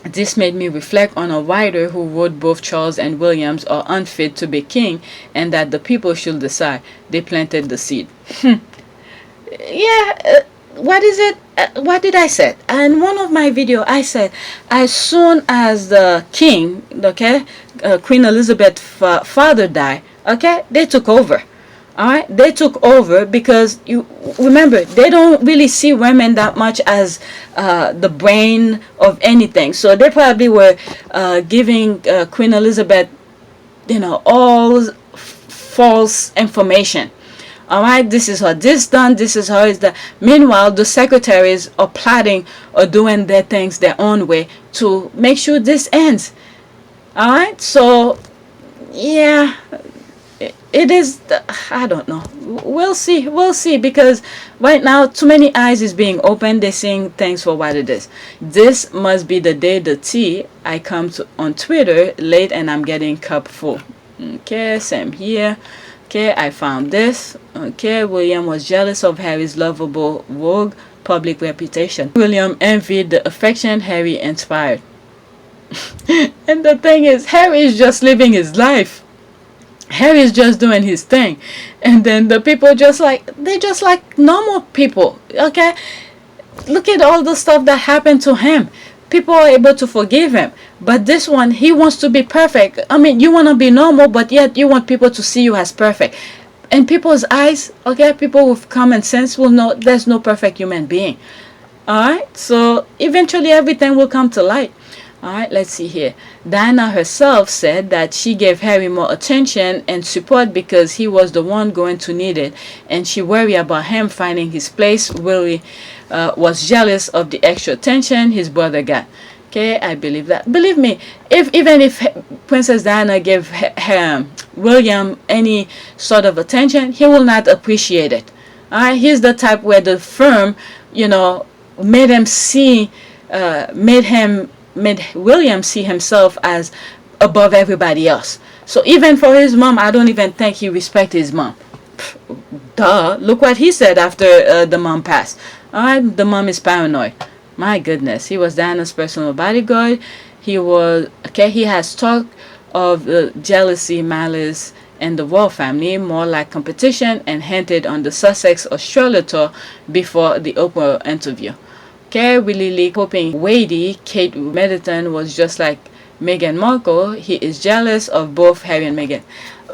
This made me reflect on a writer who wrote both Charles and Williams are unfit to be king and that the people should decide. They planted the seed. Yeah, what is it? What did I say? In one of my videos, I said, as soon as the king, okay, Queen Elizabeth's father died, okay, they took over. Alright, they took over because you remember they don't really see women that much as the brain of anything. So they probably were giving Queen Elizabeth, all false information. Alright, this is how this done, this is how it's done. Meanwhile, the secretaries are plotting or doing their things their own way to make sure this ends. Alright, so yeah. It is, I don't know. We'll see, because right now too many eyes is being opened. They're seeing things for what it is. This must be the day the tea I come to on Twitter late and I'm getting cup full. Okay, same here. Okay, I found this. Okay, William was jealous of Harry's lovable rogue public reputation. William envied the affection Harry inspired. And the thing is, Harry is just living his life. Harry's just doing his thing, and then the people they're just like normal people. Okay, look at all the stuff that happened to him. people are able to forgive him. But this one, he wants to be perfect. I mean, you want to be normal, but yet you want people to see you as perfect. In people's eyes, okay, people with common sense will know there's no perfect human being. Alright, so eventually everything will come to light. Alright, let's see here. Diana herself said that she gave Harry more attention and support because he was the one going to need it, and she worried about him finding his place. Willie was jealous of the extra attention his brother got. Okay, I believe that. Believe me, even if Princess Diana gave William any sort of attention, he will not appreciate it. Alright, he's the type where the firm, made William see himself as above everybody else. So even for his mom, I don't even think he respects his mom. Duh, look what he said after the mom passed. Alright, the mom is paranoid. My goodness, he was Diana's personal bodyguard. He has talk of jealousy, malice, and the Royal family, more like competition, and hinted on the Sussex Australia tour before the Oprah interview. Okay, really hoping Wadey, Kate Middleton, was just like Meghan Markle. He is jealous of both Harry and Meghan.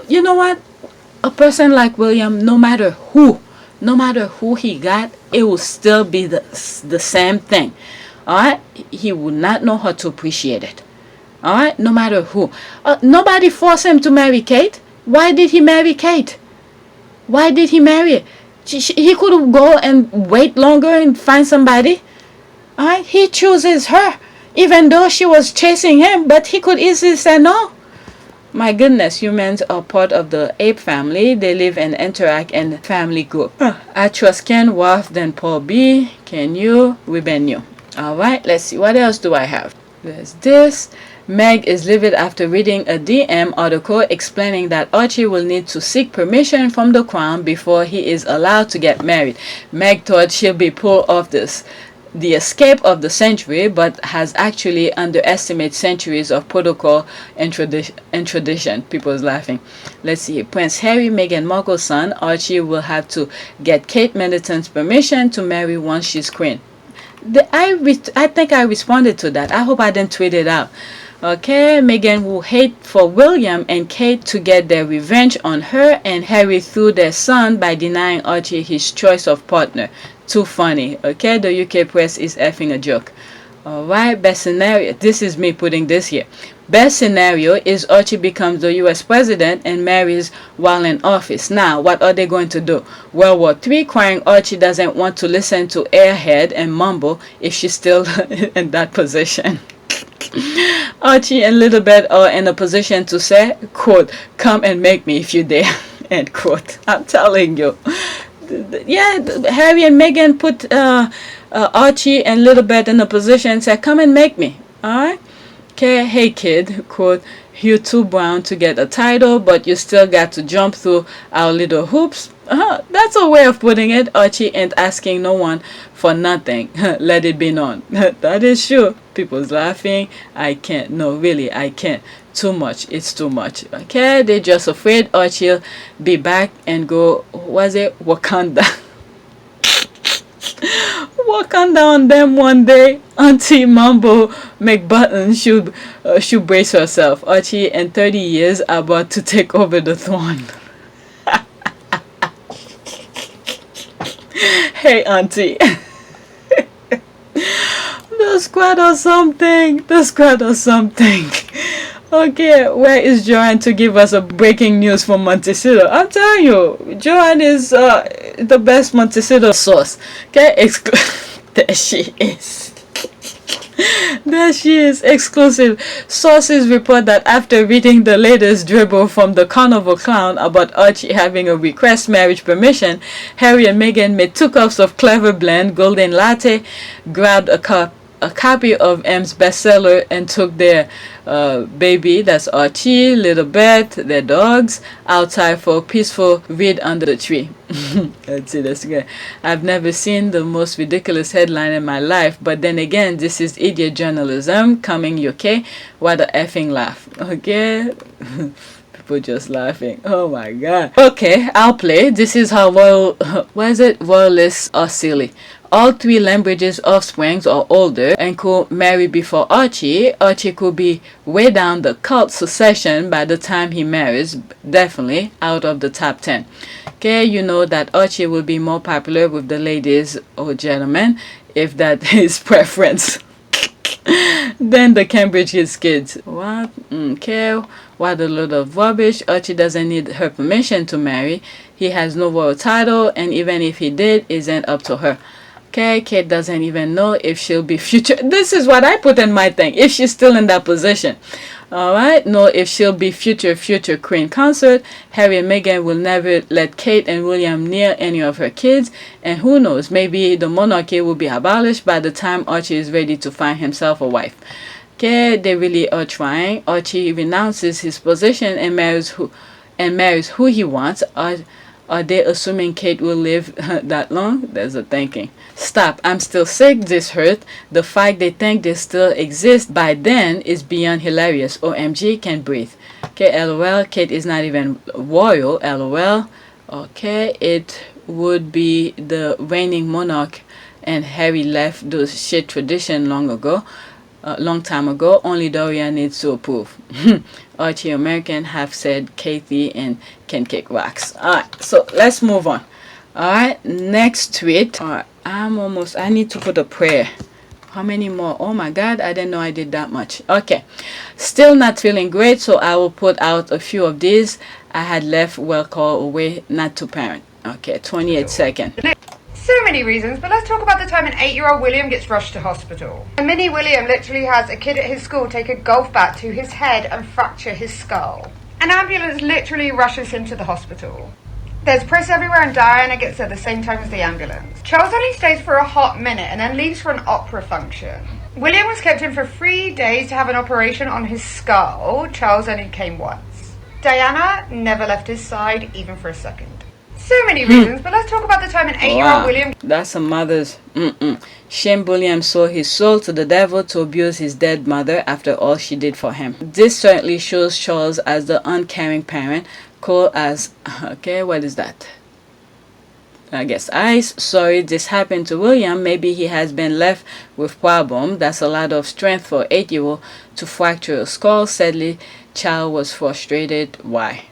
You know what? A person like William, no matter who he got, it will still be the same thing. Alright? He would not know how to appreciate it. Alright? No matter who. Nobody forced him to marry Kate. Why did he marry Kate? Why did he marry her? He could go and wait longer and find somebody. Alright? He chooses her. Even though she was chasing him, but he could easily say no. My goodness, humans are part of the ape family. They live and interact in family group. I trust Ken Wolfe, then Paul B. Can you? We been you. Alright, let's see. What else do I have? There's this. Meg is livid after reading a DM article explaining that Archie will need to seek permission from the crown before he is allowed to get married. Meg thought she'll be pulled off the escape of the century, but has actually underestimated centuries of protocol and tradition. People's laughing. Let's see. Prince Harry, Meghan Markle's son, Archie, will have to get Kate Middleton's permission to marry once she's queen. I think I responded to that. I hope I didn't tweet it out. Okay, Meghan will hate for William and Kate to get their revenge on her and Harry through their son by denying Archie his choice of partner. Too funny. Okay, the UK press is effing a joke. Alright, best scenario. This is me putting this here. Best scenario is Archie becomes the US president and marries while in office. Now, what are they going to do? World War III, crying Archie doesn't want to listen to Airhead and mumble if she's still in that position. Archie and Littlebird are in a position to say, quote, come and make me if you dare, end quote. I'm telling you. Yeah, Harry and Meghan put Archie and Littlebird in a position and said, come and make me. Alright? Okay, hey kid, quote, you're too brown to get a title, but you still got to jump through our little hoops. That's a way of putting it. Archie ain't asking no one for nothing. Let it be known. That is true. People's laughing. I can't. No, really, I can't. Too much. It's too much. Okay, they're just afraid Archie'll be back and go, was it Wakanda? Wakanda on them one day. Auntie Mambo McButton should brace herself. Archie in 30 years about to take over the throne. Hey auntie. The squad or something. Okay, where is Joanne to give us a breaking news from Montecito? I'm telling you, Joanne is the best Montecito source. Okay, there she is. There she is, exclusive. Sources report that after reading the latest dribble from the Carnival Clown about Archie having a request marriage permission, Harry and Meghan made 2 cups of Clever Blend Golden Latte, grabbed a copy of M's bestseller, and took their baby, that's Archie, Little Bet, their dogs, outside for a peaceful read under the tree. Let's see this again. I've never seen the most ridiculous headline in my life, but then again, this is idiot journalism coming UK. What a effing laugh. Okay? People just laughing. Oh my god. Okay, I'll play. This is how royalists are silly. all three Lambridge's offsprings are older and could marry before Archie, Archie could be way down the cult succession by the time he marries, definitely out of the top 10. Okay, you know that Archie will be more popular with the ladies or gentlemen, if that is preference, than the Cambridge's kids. What? Okay, what a load of rubbish. Archie doesn't need her permission to marry. He has no royal title, and even if he did, isn't up to her. Okay, Kate doesn't even know if she'll be future. This is what I put in my thing. If she's still in that position. Alright, know if she'll be future queen consort. Harry and Meghan will never let Kate and William near any of her kids. And who knows, maybe the monarchy will be abolished by the time Archie is ready to find himself a wife. Okay, they really are trying. Archie renounces his position and marries who he wants. Are they assuming Kate will live that long? There's a thinking. Stop, I'm still sick, this hurt. The fact they think they still exist by then is beyond hilarious. OMG, can't breathe. Okay, LOL, Kate is not even royal, LOL. Okay, it would be the reigning monarch and Harry left the shit tradition long time ago. Only Doria needs to approve. Archie and Meghan have said Kathy and can kick rocks. Alright, so let's move on. Alright, next tweet. Alright, I need to put a prayer. How many more? Oh my god, I didn't know I did that much. Okay, still not feeling great, so I will put out a few of these. I had left well call away not to parent. Okay, 28 seconds. So many reasons, but let's talk about the time an 8-year-old William gets rushed to hospital. And mini William literally has a kid at his school take a golf bat to his head and fracture his skull. An ambulance literally rushes him to the hospital. There's press everywhere and Diana gets there at the same time as the ambulance. Charles only stays for a hot minute and then leaves for an opera function. William was kept in for 3 days to have an operation on his skull. Charles only came once. Diana never left his side even for a second. So many reasons, but let's talk about the time an 8-year-old William... That's a mother's... Shame William sold his soul to the devil to abuse his dead mother after all she did for him. This certainly shows Charles as the uncaring parent, Cole as... Okay, what is that? I guess ice. Sorry this happened to William. Maybe he has been left with problem. That's a lot of strength for 8-year-old to fracture a skull. Sadly, child was frustrated. Why?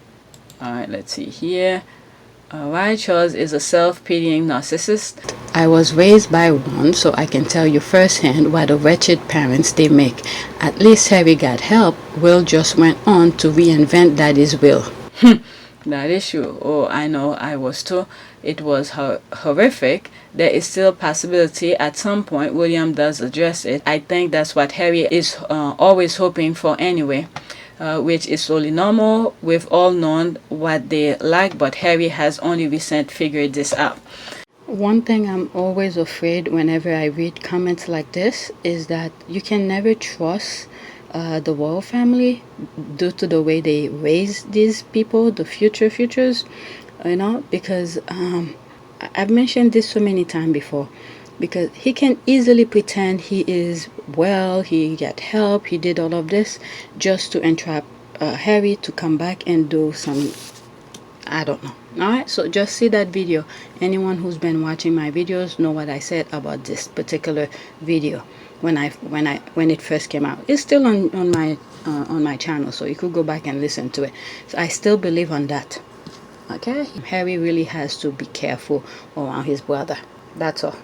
Alright, let's see here. Alright, Charles is a self-pitying narcissist. I was raised by one, so I can tell you firsthand what a wretched parents they make. At least Harry got help. Will just went on to reinvent Daddy's will. That is true. Oh, I know, I was too. It was horrific. There is still a possibility at some point William does address it. I think that's what Harry is always hoping for anyway. Which is totally normal. We've all known what they like, but Harry has only recently figured this out. One thing I'm always afraid whenever I read comments like this is that you can never trust the royal family due to the way they raise these people, the futures, you know, because I've mentioned this so many times before. Because he can easily pretend he is well, he got help, he did all of this just to entrap Harry to come back and do some, I don't know. Alright, so just see that video. Anyone who's been watching my videos know what I said about this particular video when it first came out. It's still on my channel, so you could go back and listen to it. So I still believe on that. Okay, Harry really has to be careful around his brother. That's all.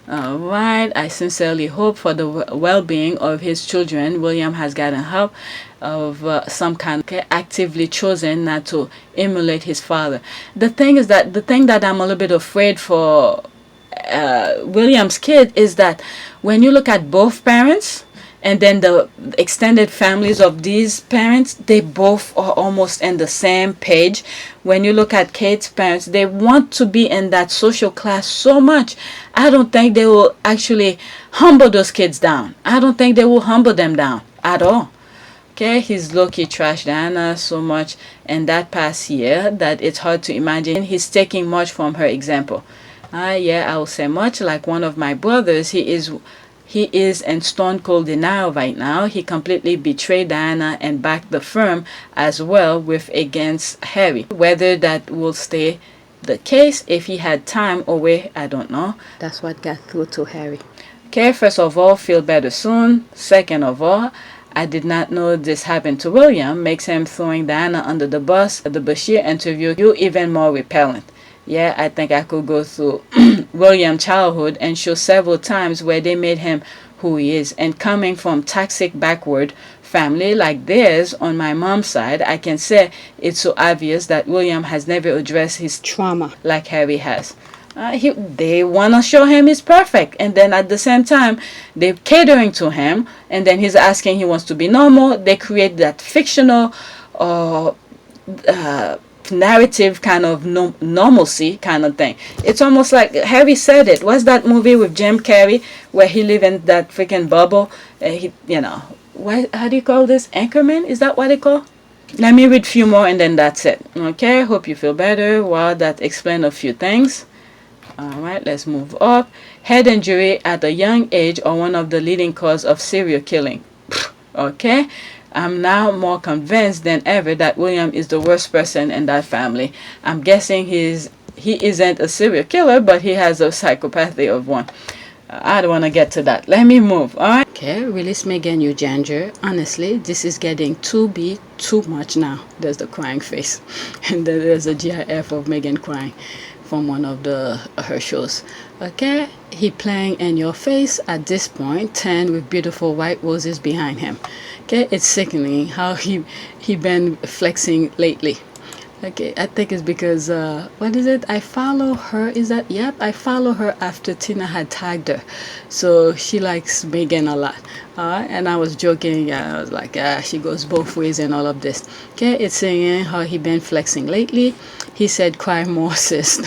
Alright, I sincerely hope for the well-being of his children. William has gotten help of some kind, actively chosen not to emulate his father. The thing that I'm a little bit afraid for William's kid is that when you look at both parents and then the extended families of these parents, they both are almost in the same page. When you look at Kate's parents, they want to be in that social class so much. I don't think they will actually humble those kids down. I don't think they will humble them down at all. Okay, he's low-key trashed Diana so much in that past year that it's hard to imagine he's taking much from her example. Yeah, I will say much like one of my brothers, he is in stone cold denial right now. He completely betrayed Diana and backed the firm as well with against Harry. Whether that will stay the case. If he had time away, I don't know. That's what got through to Harry. Okay, first of all, feel better soon. Second of all, I did not know this happened to William. Makes him throwing Diana under the bus. The Bashir interview you even more repellent. Yeah, I think I could go through William's childhood and show several times where they made him who he is. And coming from toxic backward family like theirs on my mom's side, I can say it's so obvious that William has never addressed his trauma like Harry has. They want to show him he's perfect, and then at the same time they're catering to him, and then he's asking he wants to be normal. They create that fictional narrative kind of normalcy kind of thing. It's almost like Harry said it. What's that movie with Jim Carrey where he live in that freaking bubble? How do you call this? Anchorman? Is that what they call? Let me read a few more and then that's it. Okay, hope you feel better. Wow, that explained a few things. Alright, let's move up. Head injury at a young age are one of the leading cause of serial killing. Okay, I'm now more convinced than ever that William is the worst person in that family. I'm guessing he isn't a serial killer, but he has a psychopathy of one. I don't want to get to that. Let me move. Alright. Okay, Release Meghan, you ginger. Honestly, this is getting too much now. There's the crying face. And then there's a GIF of Meghan crying from one of her shows. Okay, he playing in your face at this point, 10 with beautiful white roses behind him. Okay, it's sickening how he been flexing lately. Okay, I think it's because what is it? I follow her. Is that? Yep, I follow her after Tina had tagged her, so she likes Meghan a lot. And I was joking. I was like, she goes both ways and all of this. Okay, it's saying how he been flexing lately. He said, "Cry more, sis."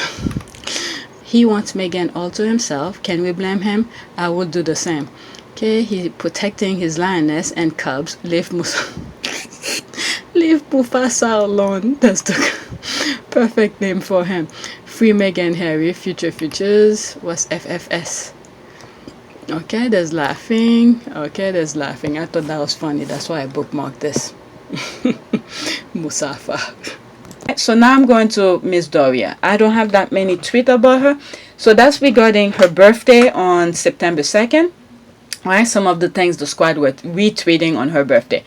He wants Meghan all to himself. Can we blame him? I would do the same. Okay, he's protecting his lioness and cubs. Leave Mufasa alone. That's the perfect name for him. Free Meghan, Harry. Futures. What's FFS? Okay, there's laughing. Okay, there's laughing. I thought that was funny. That's why I bookmarked this. Musafa. So now I'm going to Miss Doria. I don't have that many tweets about her. So that's regarding her birthday on September 2nd. Right, some of the things the squad were retweeting on her birthday.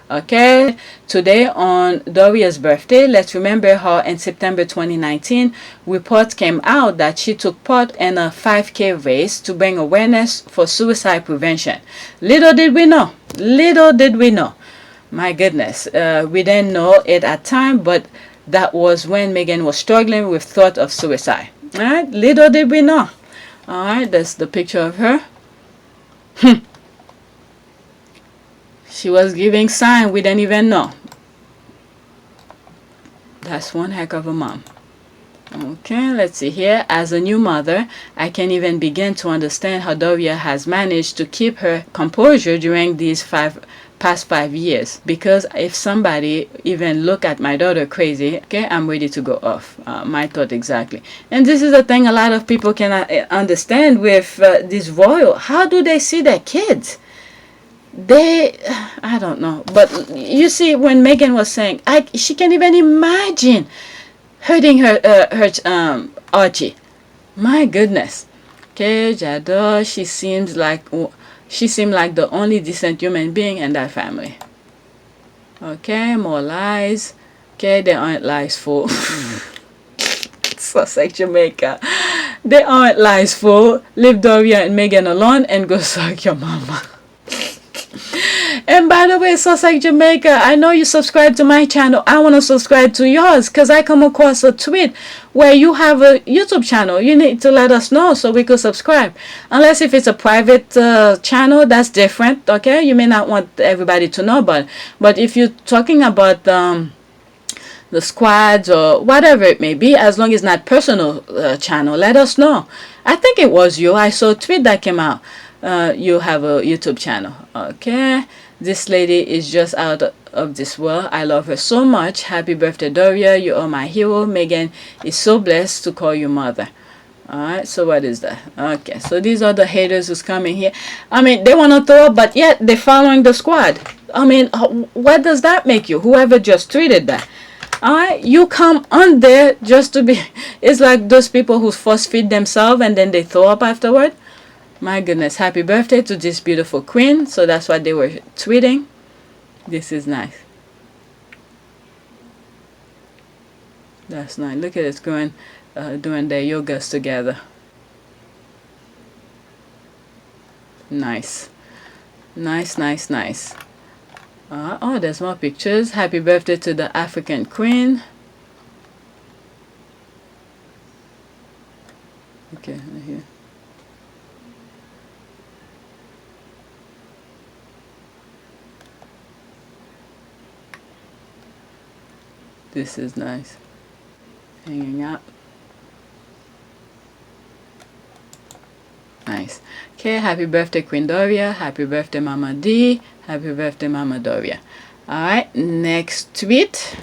Okay, today on Doria's birthday, let's remember how in September 2019, reports came out that she took part in a 5K race to bring awareness for suicide prevention. Little did we know. My goodness, we didn't know it at time, but that was when Meghan was struggling with thought of suicide. All right, little did we know. All right, that's the picture of her. She was giving sign we didn't even know. That's one heck of a mom. Okay, let's see here. As a new mother, I can't even begin to understand how Doria has managed to keep her composure during these past 5 years. Because if somebody even look at my daughter crazy, okay, I'm ready to go off. My thought exactly. And this is the thing a lot of people cannot understand with this royal. How do they see their kids? I don't know. But you see, when Meghan was saying, she can't even imagine hurting her Archie. My goodness. Okay, Jador, she seemed like the only decent human being in that family. Okay, more lies. Okay, they aren't lies, fool. Sussex, Jamaica. They aren't lies, fool. Leave Doria and Meghan alone and go suck your mama. And by the way, Sussex, Jamaica, I know you subscribe to my channel. I want to subscribe to yours because I come across a tweet where you have a YouTube channel. You need to let us know so we could subscribe. Unless if it's a private channel, that's different. Okay, you may not want everybody to know about it. But if you're talking about the squads or whatever it may be, as long as it's not personal channel, let us know. I think it was you. I saw a tweet that came out. You have a YouTube channel. Okay, this lady is just out of this world. I love her so much. Happy birthday, Doria. You are my hero. Meghan is so blessed to call you mother. Alright, so what is that? Okay, so these are the haters who's coming here. I mean, they want to throw up, but yet they're following the squad. I mean, what does that make you? Whoever just tweeted that. Alright, you come on there just to be. It's like those people who force feed themselves and then they throw up afterward. My goodness, happy birthday to this beautiful queen. So that's what they were tweeting. This is nice. That's nice. Look at it going, doing their yogas together. Nice. Nice, nice, nice. Oh, there's more pictures. Happy birthday to the African queen. Okay, here. This is nice. Hanging up. Nice. Okay, happy birthday Queen Doria. Happy birthday Mama D. Happy birthday Mama Doria. Alright, next tweet.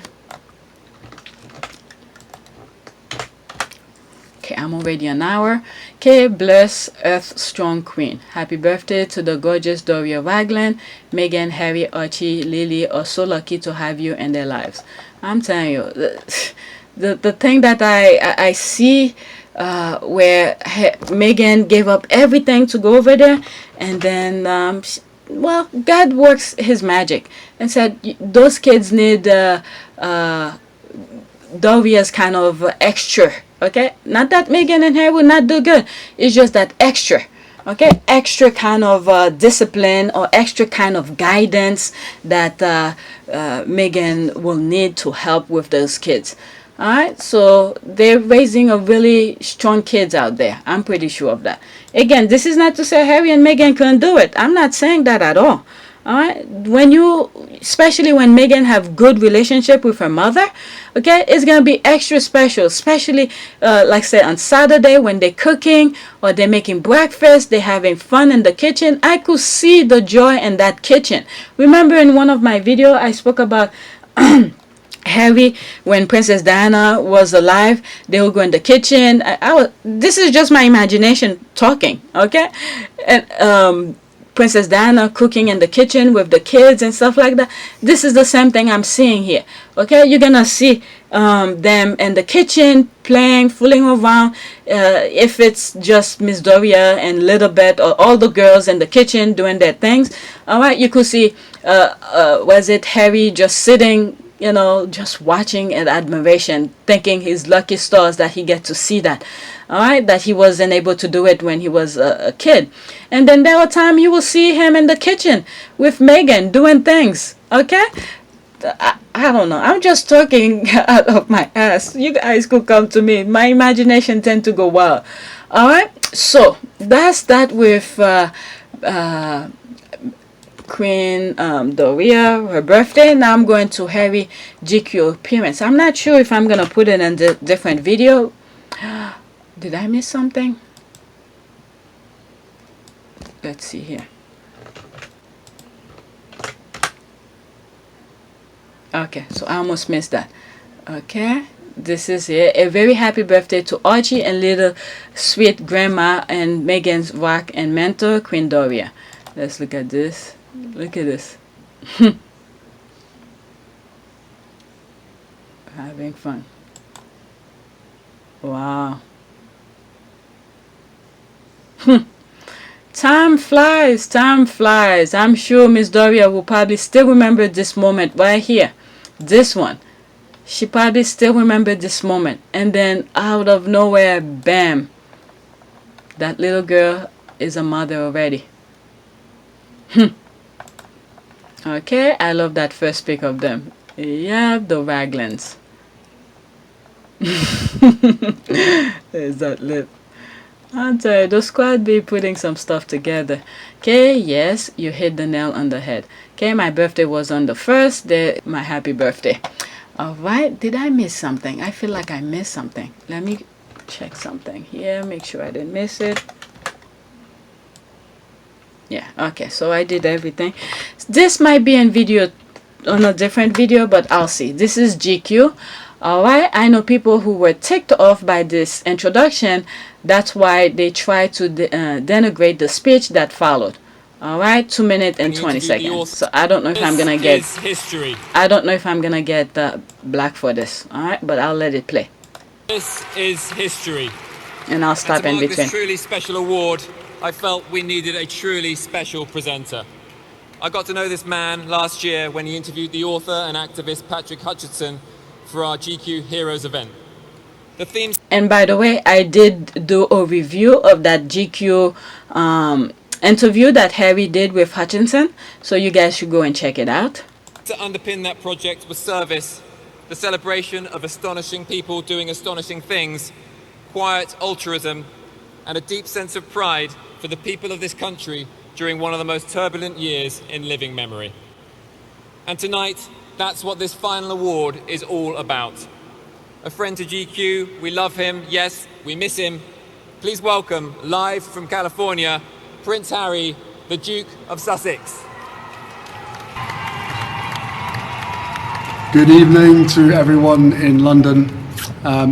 Okay, I'm already an hour. Okay, bless Earth Strong Queen. Happy birthday to the gorgeous Doria Ragland. Meghan, Harry, Archie, Lily are so lucky to have you in their lives. I'm telling you, the thing that I see where Meghan gave up everything to go over there, and then well, God works his magic and said those kids need Doria's kind of extra. Okay, not that Meghan and Harry will not do good, it's just that extra. Okay, extra kind of discipline or extra kind of guidance that Meghan will need to help with those kids. Alright, so they're raising a really strong kids out there. I'm pretty sure of that. Again, this is not to say Harry and Meghan couldn't do it. I'm not saying that at all. Alright, especially when Meghan have good relationship with her mother, okay, it's gonna be extra special, especially like say on Saturday when they're cooking or they're making breakfast, they're having fun in the kitchen. I could see the joy in that kitchen. Remember in one of my videos I spoke about Harry, when Princess Diana was alive, they would go in the kitchen. This is just my imagination talking, okay? And Princess Diana cooking in the kitchen with the kids and stuff like that. This is the same thing I'm seeing here. Okay, you're gonna see them in the kitchen playing, fooling around. If it's just Miss Doria and Little Bit or all the girls in the kitchen doing their things, all right, you could see was it Harry just sitting, you know, just watching in admiration, thinking his lucky stars that he get to see that. All right, that he wasn't able to do it when he was a kid. And then there are times you will see him in the kitchen with Meghan doing things. Okay, I don't know. I'm just talking out of my ass. You guys could come to me. My imagination tend to go wild. All right, so that's that with Queen Doria, her birthday. Now I'm going to Harry GQ appearance. I'm not sure if I'm gonna put it in a different video. Did I miss something? Let's see here. Okay, so I almost missed that. Okay, this is it. A very happy birthday to Archie and little sweet grandma and Meghan's rock and mentor, Queen Doria. Let's look at this. Look at this. Having fun. Wow. Time flies, time flies. I'm sure Miss Doria will probably still remember this moment right here. This one. She probably still remembered this moment. And then out of nowhere, bam. That little girl is a mother already. Okay, I love that first pic of them. Yeah, the Raglands. There's that lip. I'll tell you, the squad be putting some stuff together. Okay, yes, you hit the nail on the head. Okay, my birthday was on the 1st. My happy birthday. Alright, did I miss something? I feel like I missed something. Let me check something here, make sure I didn't miss it. Yeah, okay, so I did everything. This might be in video, on a different video, but I'll see. This is GQ. Alright, I know people who were ticked off by this introduction. That's why they try to denigrate the speech that followed. All right, 2 minutes and 20 seconds. So I don't know if I'm gonna get. History. I don't know if I'm gonna get black for this. All right, but I'll let it play. This is history. And I'll stop in to mark between. this truly special award, I felt we needed a truly special presenter. I got to know this man last year when he interviewed the author and activist Patrick Hutchinson for our GQ Heroes event. The themes. And by the way, I did do a review of that GQ interview that Harry did with Hutchinson, so you guys should go and check it out. To underpin that project was service, the celebration of astonishing people doing astonishing things, quiet altruism, and a deep sense of pride for the people of this country during one of the most turbulent years in living memory. And tonight, that's what this final award is all about. A friend to GQ, we love him, yes, we miss him. Please welcome, live from California, Prince Harry, the Duke of Sussex. Good evening to everyone in London.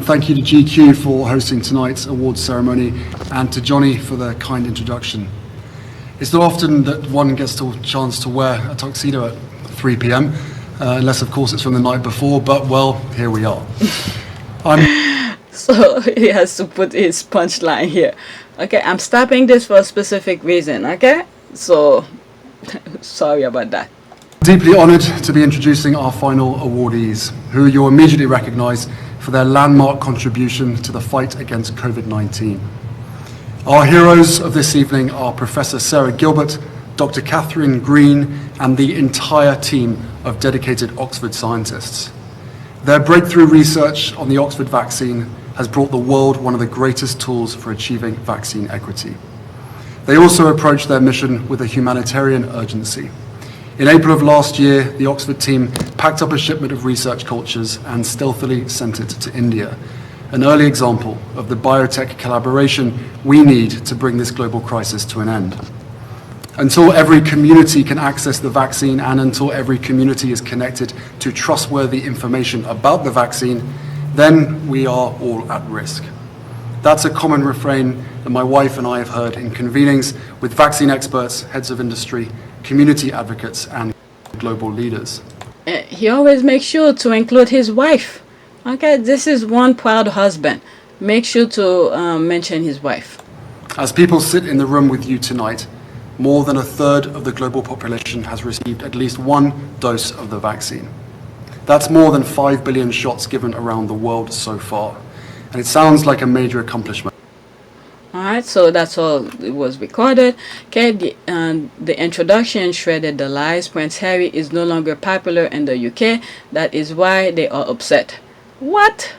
Thank you to GQ for hosting tonight's awards ceremony and to Johnny for the kind introduction. It's not often that one gets the chance to wear a tuxedo at 3 p.m, unless of course it's from the night before, but well, here we are. So he has to put his punchline here. Okay, I'm stopping this for a specific reason, okay? So, sorry about that. Deeply honoured to be introducing our final awardees, who you'll immediately recognise for their landmark contribution to the fight against COVID-19. Our heroes of this evening are Professor Sarah Gilbert, Dr. Catherine Green, and the entire team of dedicated Oxford scientists. Their breakthrough research on the Oxford vaccine has brought the world one of the greatest tools for achieving vaccine equity. They also approached their mission with a humanitarian urgency. In April of last year, the Oxford team packed up a shipment of research cultures and stealthily sent it to India, an early example of the biotech collaboration we need to bring this global crisis to an end. Until every community can access the vaccine and until every community is connected to trustworthy information about the vaccine, then we are all at risk. That's a common refrain that my wife and I have heard in convenings with vaccine experts, heads of industry, community advocates, and global leaders. He always makes sure to include his wife. Okay, this is one proud husband. Make sure to mention his wife. As people sit in the room with you tonight, more than a third of the global population has received at least one dose of the vaccine. That's more than 5 billion shots given around the world so far. And it sounds like a major accomplishment. Alright, so that's all it was recorded. Okay, the introduction shredded the lies. Prince Harry is no longer popular in the UK. That is why they are upset. What?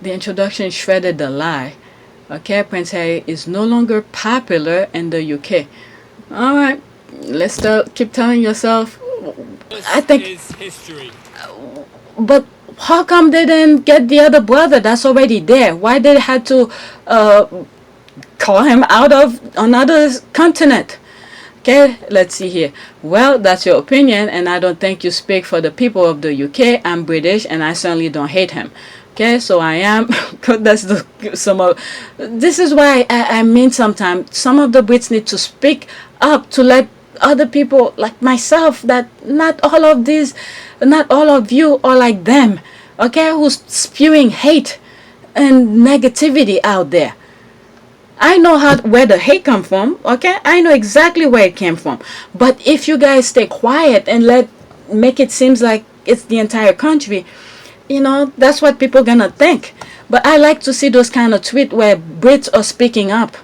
The introduction shredded the lie. Okay, Prince Harry is no longer popular in the UK. Alright, let's keep telling yourself. I think. This is history. But how come they didn't get the other brother that's already there? Why they had to call him out of another continent? Okay, let's see here. Well, that's your opinion, and I don't think you speak for the people of the UK. I'm British, and I certainly don't hate him. Okay, so I am. That's this is why I mean sometimes some of the Brits need to speak up to let other people like myself that not all of you are like them. Okay, who's spewing hate and negativity out there. I know where the hate come from. Okay, I know exactly where it came from. But if you guys stay quiet and make it seems like it's the entire country, you know, that's what people gonna think. But I like to see those kind of tweets where Brits are speaking up.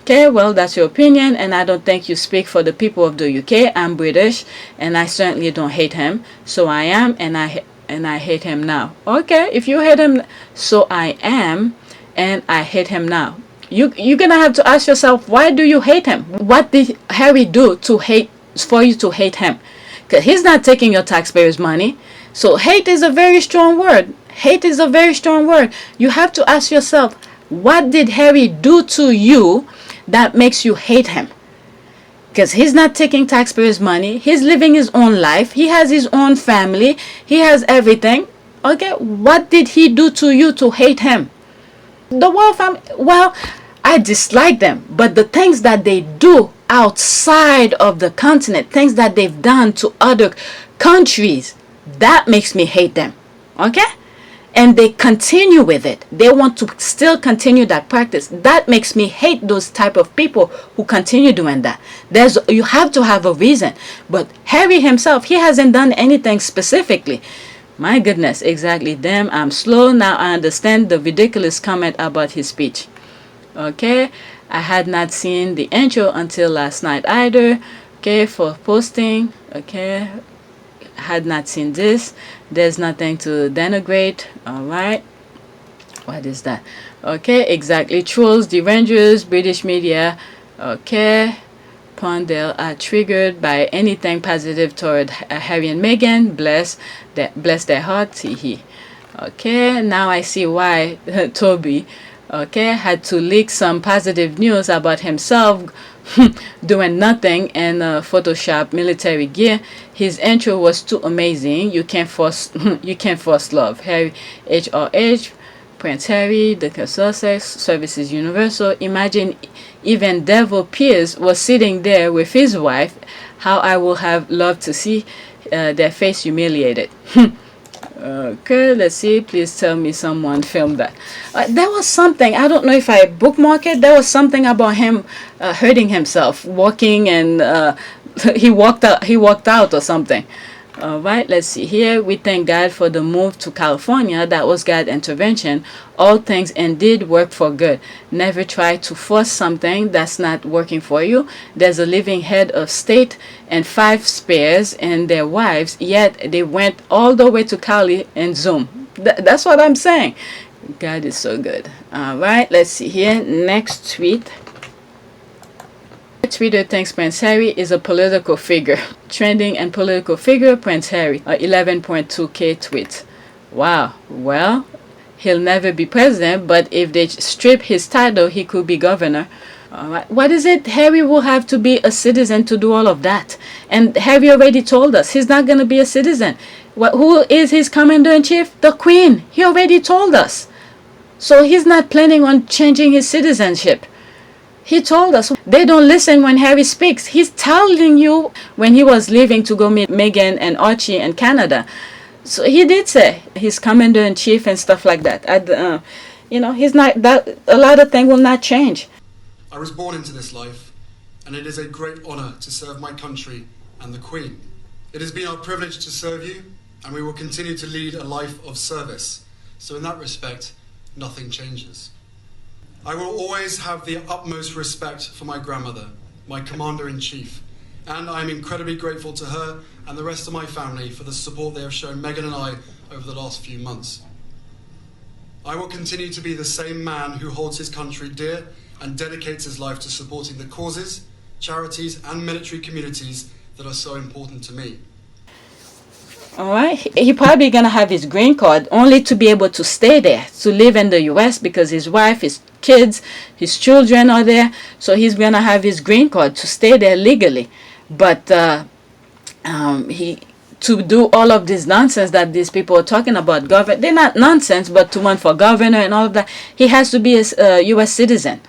Okay, well, that's your opinion, and I don't think you speak for the people of the UK. I'm British, and I certainly don't hate him. So I am, and I hate him now. Okay, if you hate him, so I am, and I hate him now. You're gonna have to ask yourself, why do you hate him? What did Harry do for you to hate him? Because he's not taking your taxpayers' money. So hate is a very strong word. Hate is a very strong word. You have to ask yourself, what did Harry do to you that makes you hate him? Because he's not taking taxpayers' money. He's living his own life. He has his own family. He has everything. Okay, what did he do to you to hate him? The Wolfe family, well, I dislike them. But the things that they do outside of the continent, things that they've done to other countries, that makes me hate them. Okay? And they continue with it. They want to still continue that practice. That makes me hate those type of people who continue doing that. You have to have a reason. But Harry himself, he hasn't done anything specifically. My goodness, exactly. Damn, I'm slow. Now I understand the ridiculous comment about his speech. Okay, I had not seen the intro until last night either. Okay, for posting. Okay, had not seen this. There's nothing to denigrate. All right, what is that? Okay, exactly. Trolls, derangers, British media. Okay, Pondell are triggered by anything positive toward Harry and Meghan. Bless their hearts. Okay, now I see why Toby, okay, had to leak some positive news about himself doing nothing and Photoshop military gear. His intro was too amazing. You can't force love. Harry, HRH, Prince Harry, the Sussex, Services Universal. Imagine even Devil Pierce was sitting there with his wife. How I would have loved to see their face humiliated. Okay, let's see. Please tell me someone filmed that. There was something. I don't know if I bookmarked it. There was something about him hurting himself, walking, and he walked out or something. All right, let's see here. We thank God for the move to California. That was God's intervention. All things indeed work for good. Never try to force something that's not working for you. There's a living head of state and 5 spares and their wives, yet they went all the way to Cali and Zoom. That's what I'm saying. God is so good. All right, let's see here. Next tweet. Twitter thinks Prince Harry is a political figure. Trending and political figure, Prince Harry, 11.2k tweet. Wow. Well, he'll never be president, but if they strip his title, he could be governor. Alright. What is it? Harry will have to be a citizen to do all of that. And Harry already told us he's not going to be a citizen. Who is his commander-in-chief? The Queen. He already told us. So he's not planning on changing his citizenship. He told us. They don't listen when Harry speaks. He's telling you when he was leaving to go meet Meghan and Archie in Canada. So he did say he's commander-in-chief and stuff like that. He's not that. A lot of things will not change. I was born into this life, and it is a great honour to serve my country and the Queen. It has been our privilege to serve you, and we will continue to lead a life of service. So in that respect, nothing changes. I will always have the utmost respect for my grandmother, my commander-in-chief, and I am incredibly grateful to her and the rest of my family for the support they have shown Meghan and I over the last few months. I will continue to be the same man who holds his country dear and dedicates his life to supporting the causes, charities and military communities that are so important to me. All right, he probably gonna have his green card only to be able to stay there, to live in the U.S. because his wife, his kids, his children are there. So he's gonna have his green card to stay there legally. But to do all of this nonsense that these people are talking about, they're not nonsense, but to run for governor and all of that, he has to be a U.S. citizen.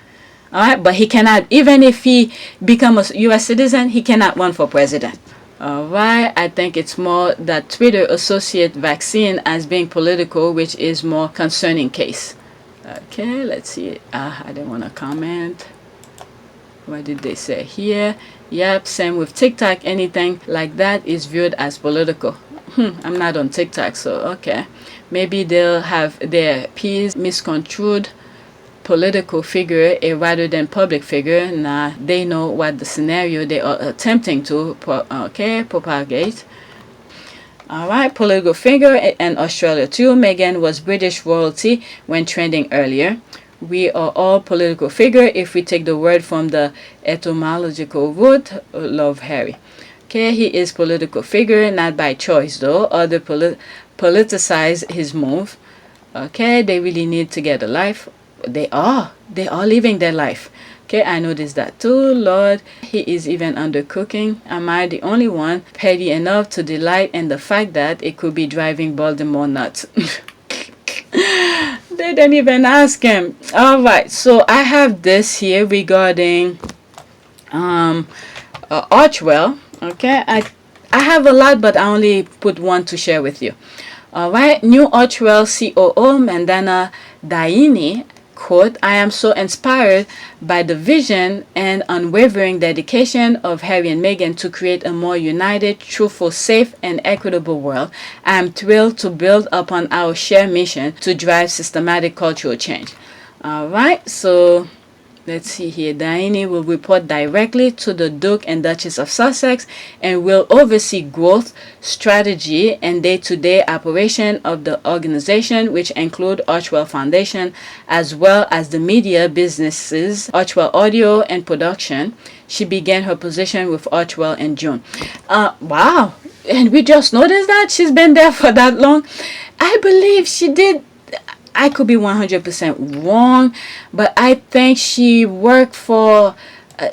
All right, but he cannot, even if he becomes a U.S. citizen, he cannot run for president. All right, I think it's more that Twitter associate vaccine as being political, which is more concerning case. Okay, let's see. I didn't want to comment. What did they say here? Yep, same with TikTok. Anything like that is viewed as political. I'm not on TikTok, so okay. Maybe they'll have their peers misconstrued political figure rather than public figure. Nah, they know what the scenario they are attempting to propagate. All right, political figure in Australia too. Meghan was British royalty when trending earlier. We are all political figure if we take the word from the etymological root, love Harry. Okay, he is political figure, not by choice though. Other politicize his move. Okay, they really need to get a life. They are living their life. Okay, I noticed that too. Lord, he is even undercooking. Am I the only one petty enough to delight in the fact that it could be driving Baltimore nuts? They didn't even ask him. All right, so I have this here regarding Archwell. Okay, I have a lot, but I only put one to share with you. All right, new Archwell COO Mandana Daini. Quote, I am so inspired by the vision and unwavering dedication of Harry and Meghan to create a more united, truthful, safe, and equitable world. I am thrilled to build upon our shared mission to drive systematic cultural change. All right, so let's see here. Diane will report directly to the Duke and Duchess of Sussex and will oversee growth, strategy, and day-to-day operation of the organization, which include Archwell Foundation, as well as the media businesses, Archwell Audio and Production. She began her position with Archwell in June. Wow. And we just noticed that she's been there for that long. I believe she did. I could be 100% wrong, but I think she worked for,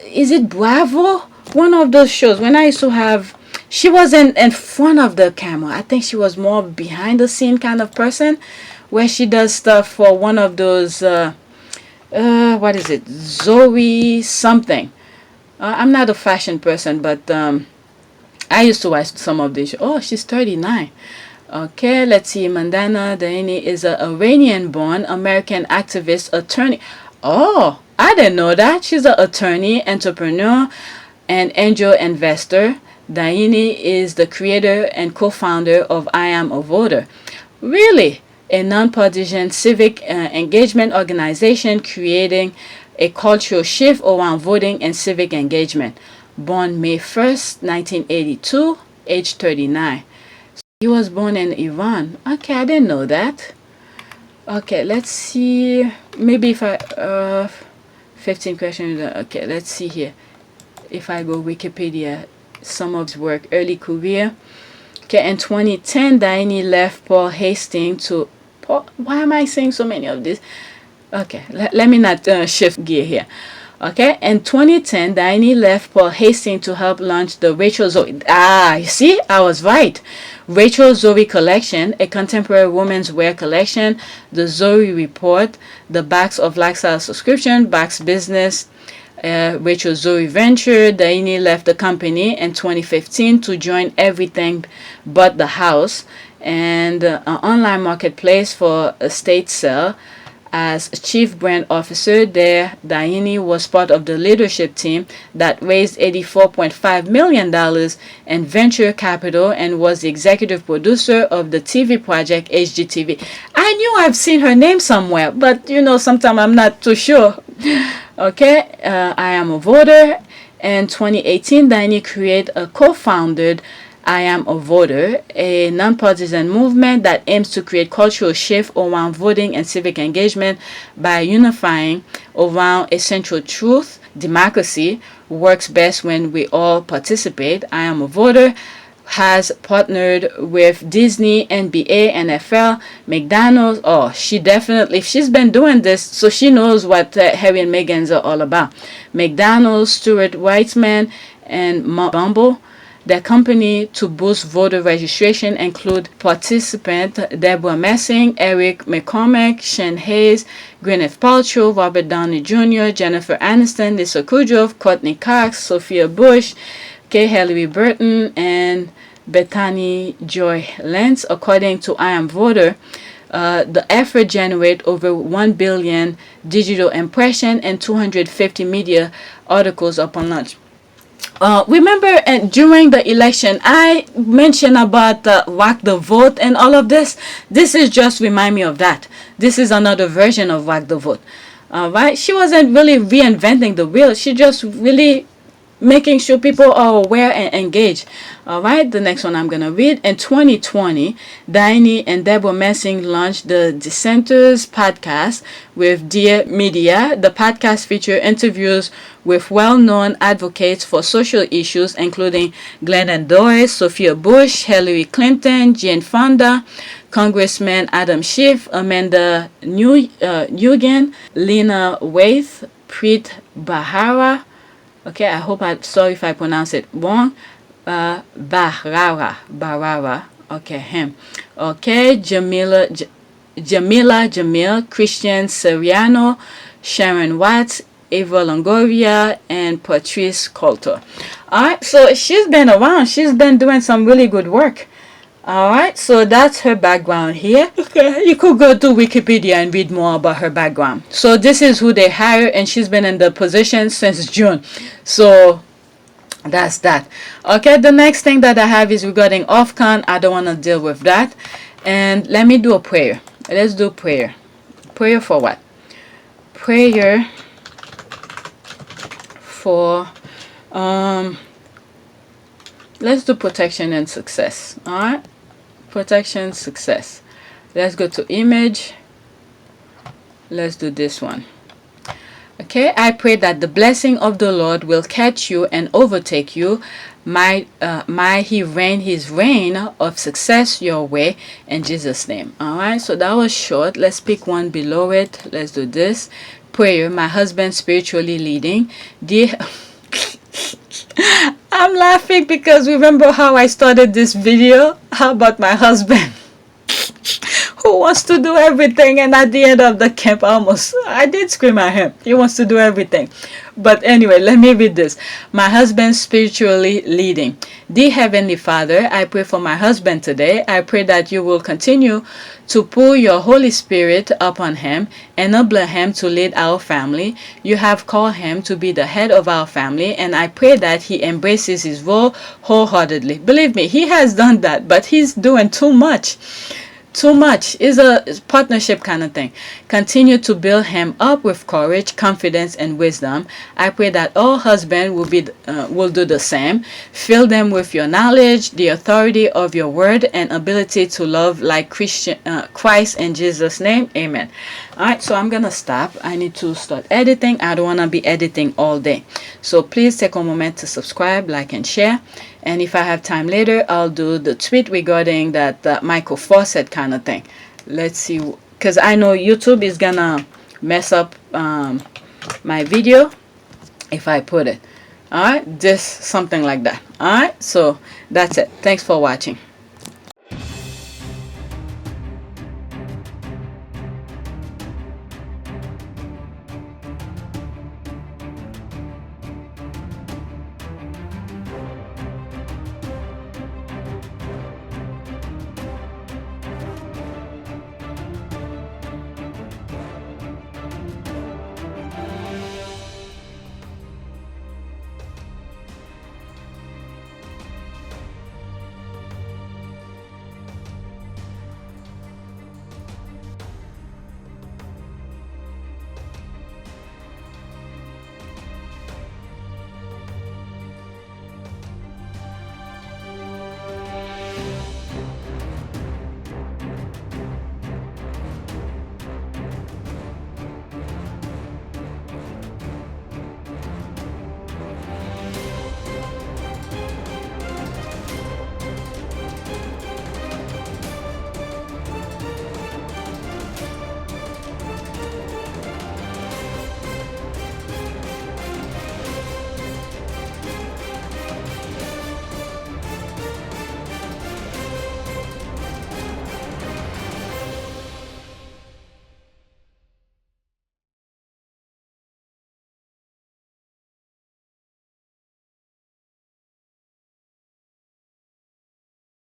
is it Bravo? One of those shows. When I used to have, she wasn't in front of the camera. I think she was more behind the scene kind of person, where she does stuff for one of those, what is it? Zoe something. I'm not a fashion person, but I used to watch some of these. Oh, she's 39. Okay, let's see. Mandana Daini is an Iranian-born American activist, attorney. Oh, I didn't know that. She's an attorney, entrepreneur, and angel investor. Daini is the creator and co-founder of I Am a Voter. Really? A non-partisan civic engagement organization creating a cultural shift around voting and civic engagement. Born May 1st, 1982, age 39. He was born in Iran. Okay, I didn't know that. Okay, let's see. Maybe if I 15 questions. Okay, let's see here. If I go Wikipedia, some of his work, early career. Okay, in 2010, Diane left Paul Hastings to. Why am I saying so many of this? Okay, let me not shift gear here. Okay, in 2010, Diane left Paul Hastings to help launch the Rachel Zoe. You see, I was right. Rachel Zoe Collection, a contemporary women's wear collection, the Zoe Report, the Backs of Lifestyle subscription, Backs Business, Rachel Zoe Venture. Diane left the company in 2015 to join Everything But the House and an online marketplace for estate sale. As chief brand officer there, Diane was part of the leadership team that raised $84.5 million in venture capital and was the executive producer of the TV project HGTV. I knew I've seen her name somewhere, but sometimes I'm not too sure. Okay, I Am a Voter. In 2018, Diane created a co-founded I Am a Voter, a nonpartisan movement that aims to create cultural shift around voting and civic engagement by unifying around a central truth. Democracy works best when we all participate. I Am a Voter has partnered with Disney, NBA, NFL, McDonald's. Oh, she definitely, she's been doing this, so she knows what Harry and Meghan's are all about. McDonald's, Stuart Weitzman, and Bumble. Their company to boost voter registration include participant Deborah Messing, Eric McCormack, Shane Hayes, Gwyneth Paltrow, Robert Downey Jr., Jennifer Aniston, Lisa Kudrow, Courtney Cox, Sophia Bush, Kay Hillary Burton, and Bethany Joy Lenz. According to I Am Voter, the effort generated over 1 billion digital impressions and 250 media articles upon launch. Remember during the election, I mentioned about Rock the Vote and all of this. This is just remind me of that. This is another version of Rock the Vote. Right? She wasn't really reinventing the wheel. She just really making sure people are aware and engaged. All right, the next one I'm going to read. In 2020, Diane and Deborah Messing launched the Dissenters podcast with Dear Media. The podcast features interviews with well-known advocates for social issues, including Glennon Doyle, Sophia Bush, Hillary Clinton, Jane Fonda, Congressman Adam Schiff, Amanda Nugent, Lena Waithe, Preet Bharara. Okay, I hope sorry if I pronounce it wrong. Bharara. Okay, him. Okay, Jamila Jamil, Christian Siriano, Sharon Watts, Ava Longoria, and Patrice Coulter. Alright, so she's been around. She's been doing some really good work. Alright, so that's her background here. Okay, you could go to Wikipedia and read more about her background. So this is who they hired, and she's been in the position since June. So that's that. Okay, the next thing that I have is regarding Ofcon. I don't want to deal with that. And let me do a prayer. Let's do prayer. Prayer for what? Prayer for let's do protection and success. All right, protection, success. Let's go to image. Let's do this one. Okay, I pray that the blessing of the Lord will catch you and overtake you. Might he rain his rain of success your way in Jesus' name. All right, so that was short. Let's pick one below it. Let's do this. Prayer, my husband spiritually leading. Dear, I'm laughing because remember how I started this video? How about my husband? Who wants to do everything, and at the end of the camp I did scream at him. He wants to do everything. But anyway, let me read this. My husband spiritually leading. Dear Heavenly Father, I pray for my husband today. I pray that you will continue to pour your Holy Spirit upon him, enable him to lead our family. You have called him to be the head of our family, and I pray that he embraces his role wholeheartedly. Believe me, he has done that, but he's doing too much. Too much is a partnership kind of thing. Continue to build him up with courage, confidence, and wisdom. I pray that all husbands will do the same. Fill them with your knowledge, the authority of your word, and ability to love like Christ in Jesus' name. Amen. All right, so I'm gonna stop. I need to start editing. I don't want to be editing all day. So please take a moment to subscribe, like, and share. And if I have time later, I'll do the tweet regarding that Michael Fawcett kind of thing. Let's see, because I know YouTube is gonna mess up my video if I put it. All right, just something like that. All right, so that's it. Thanks for watching.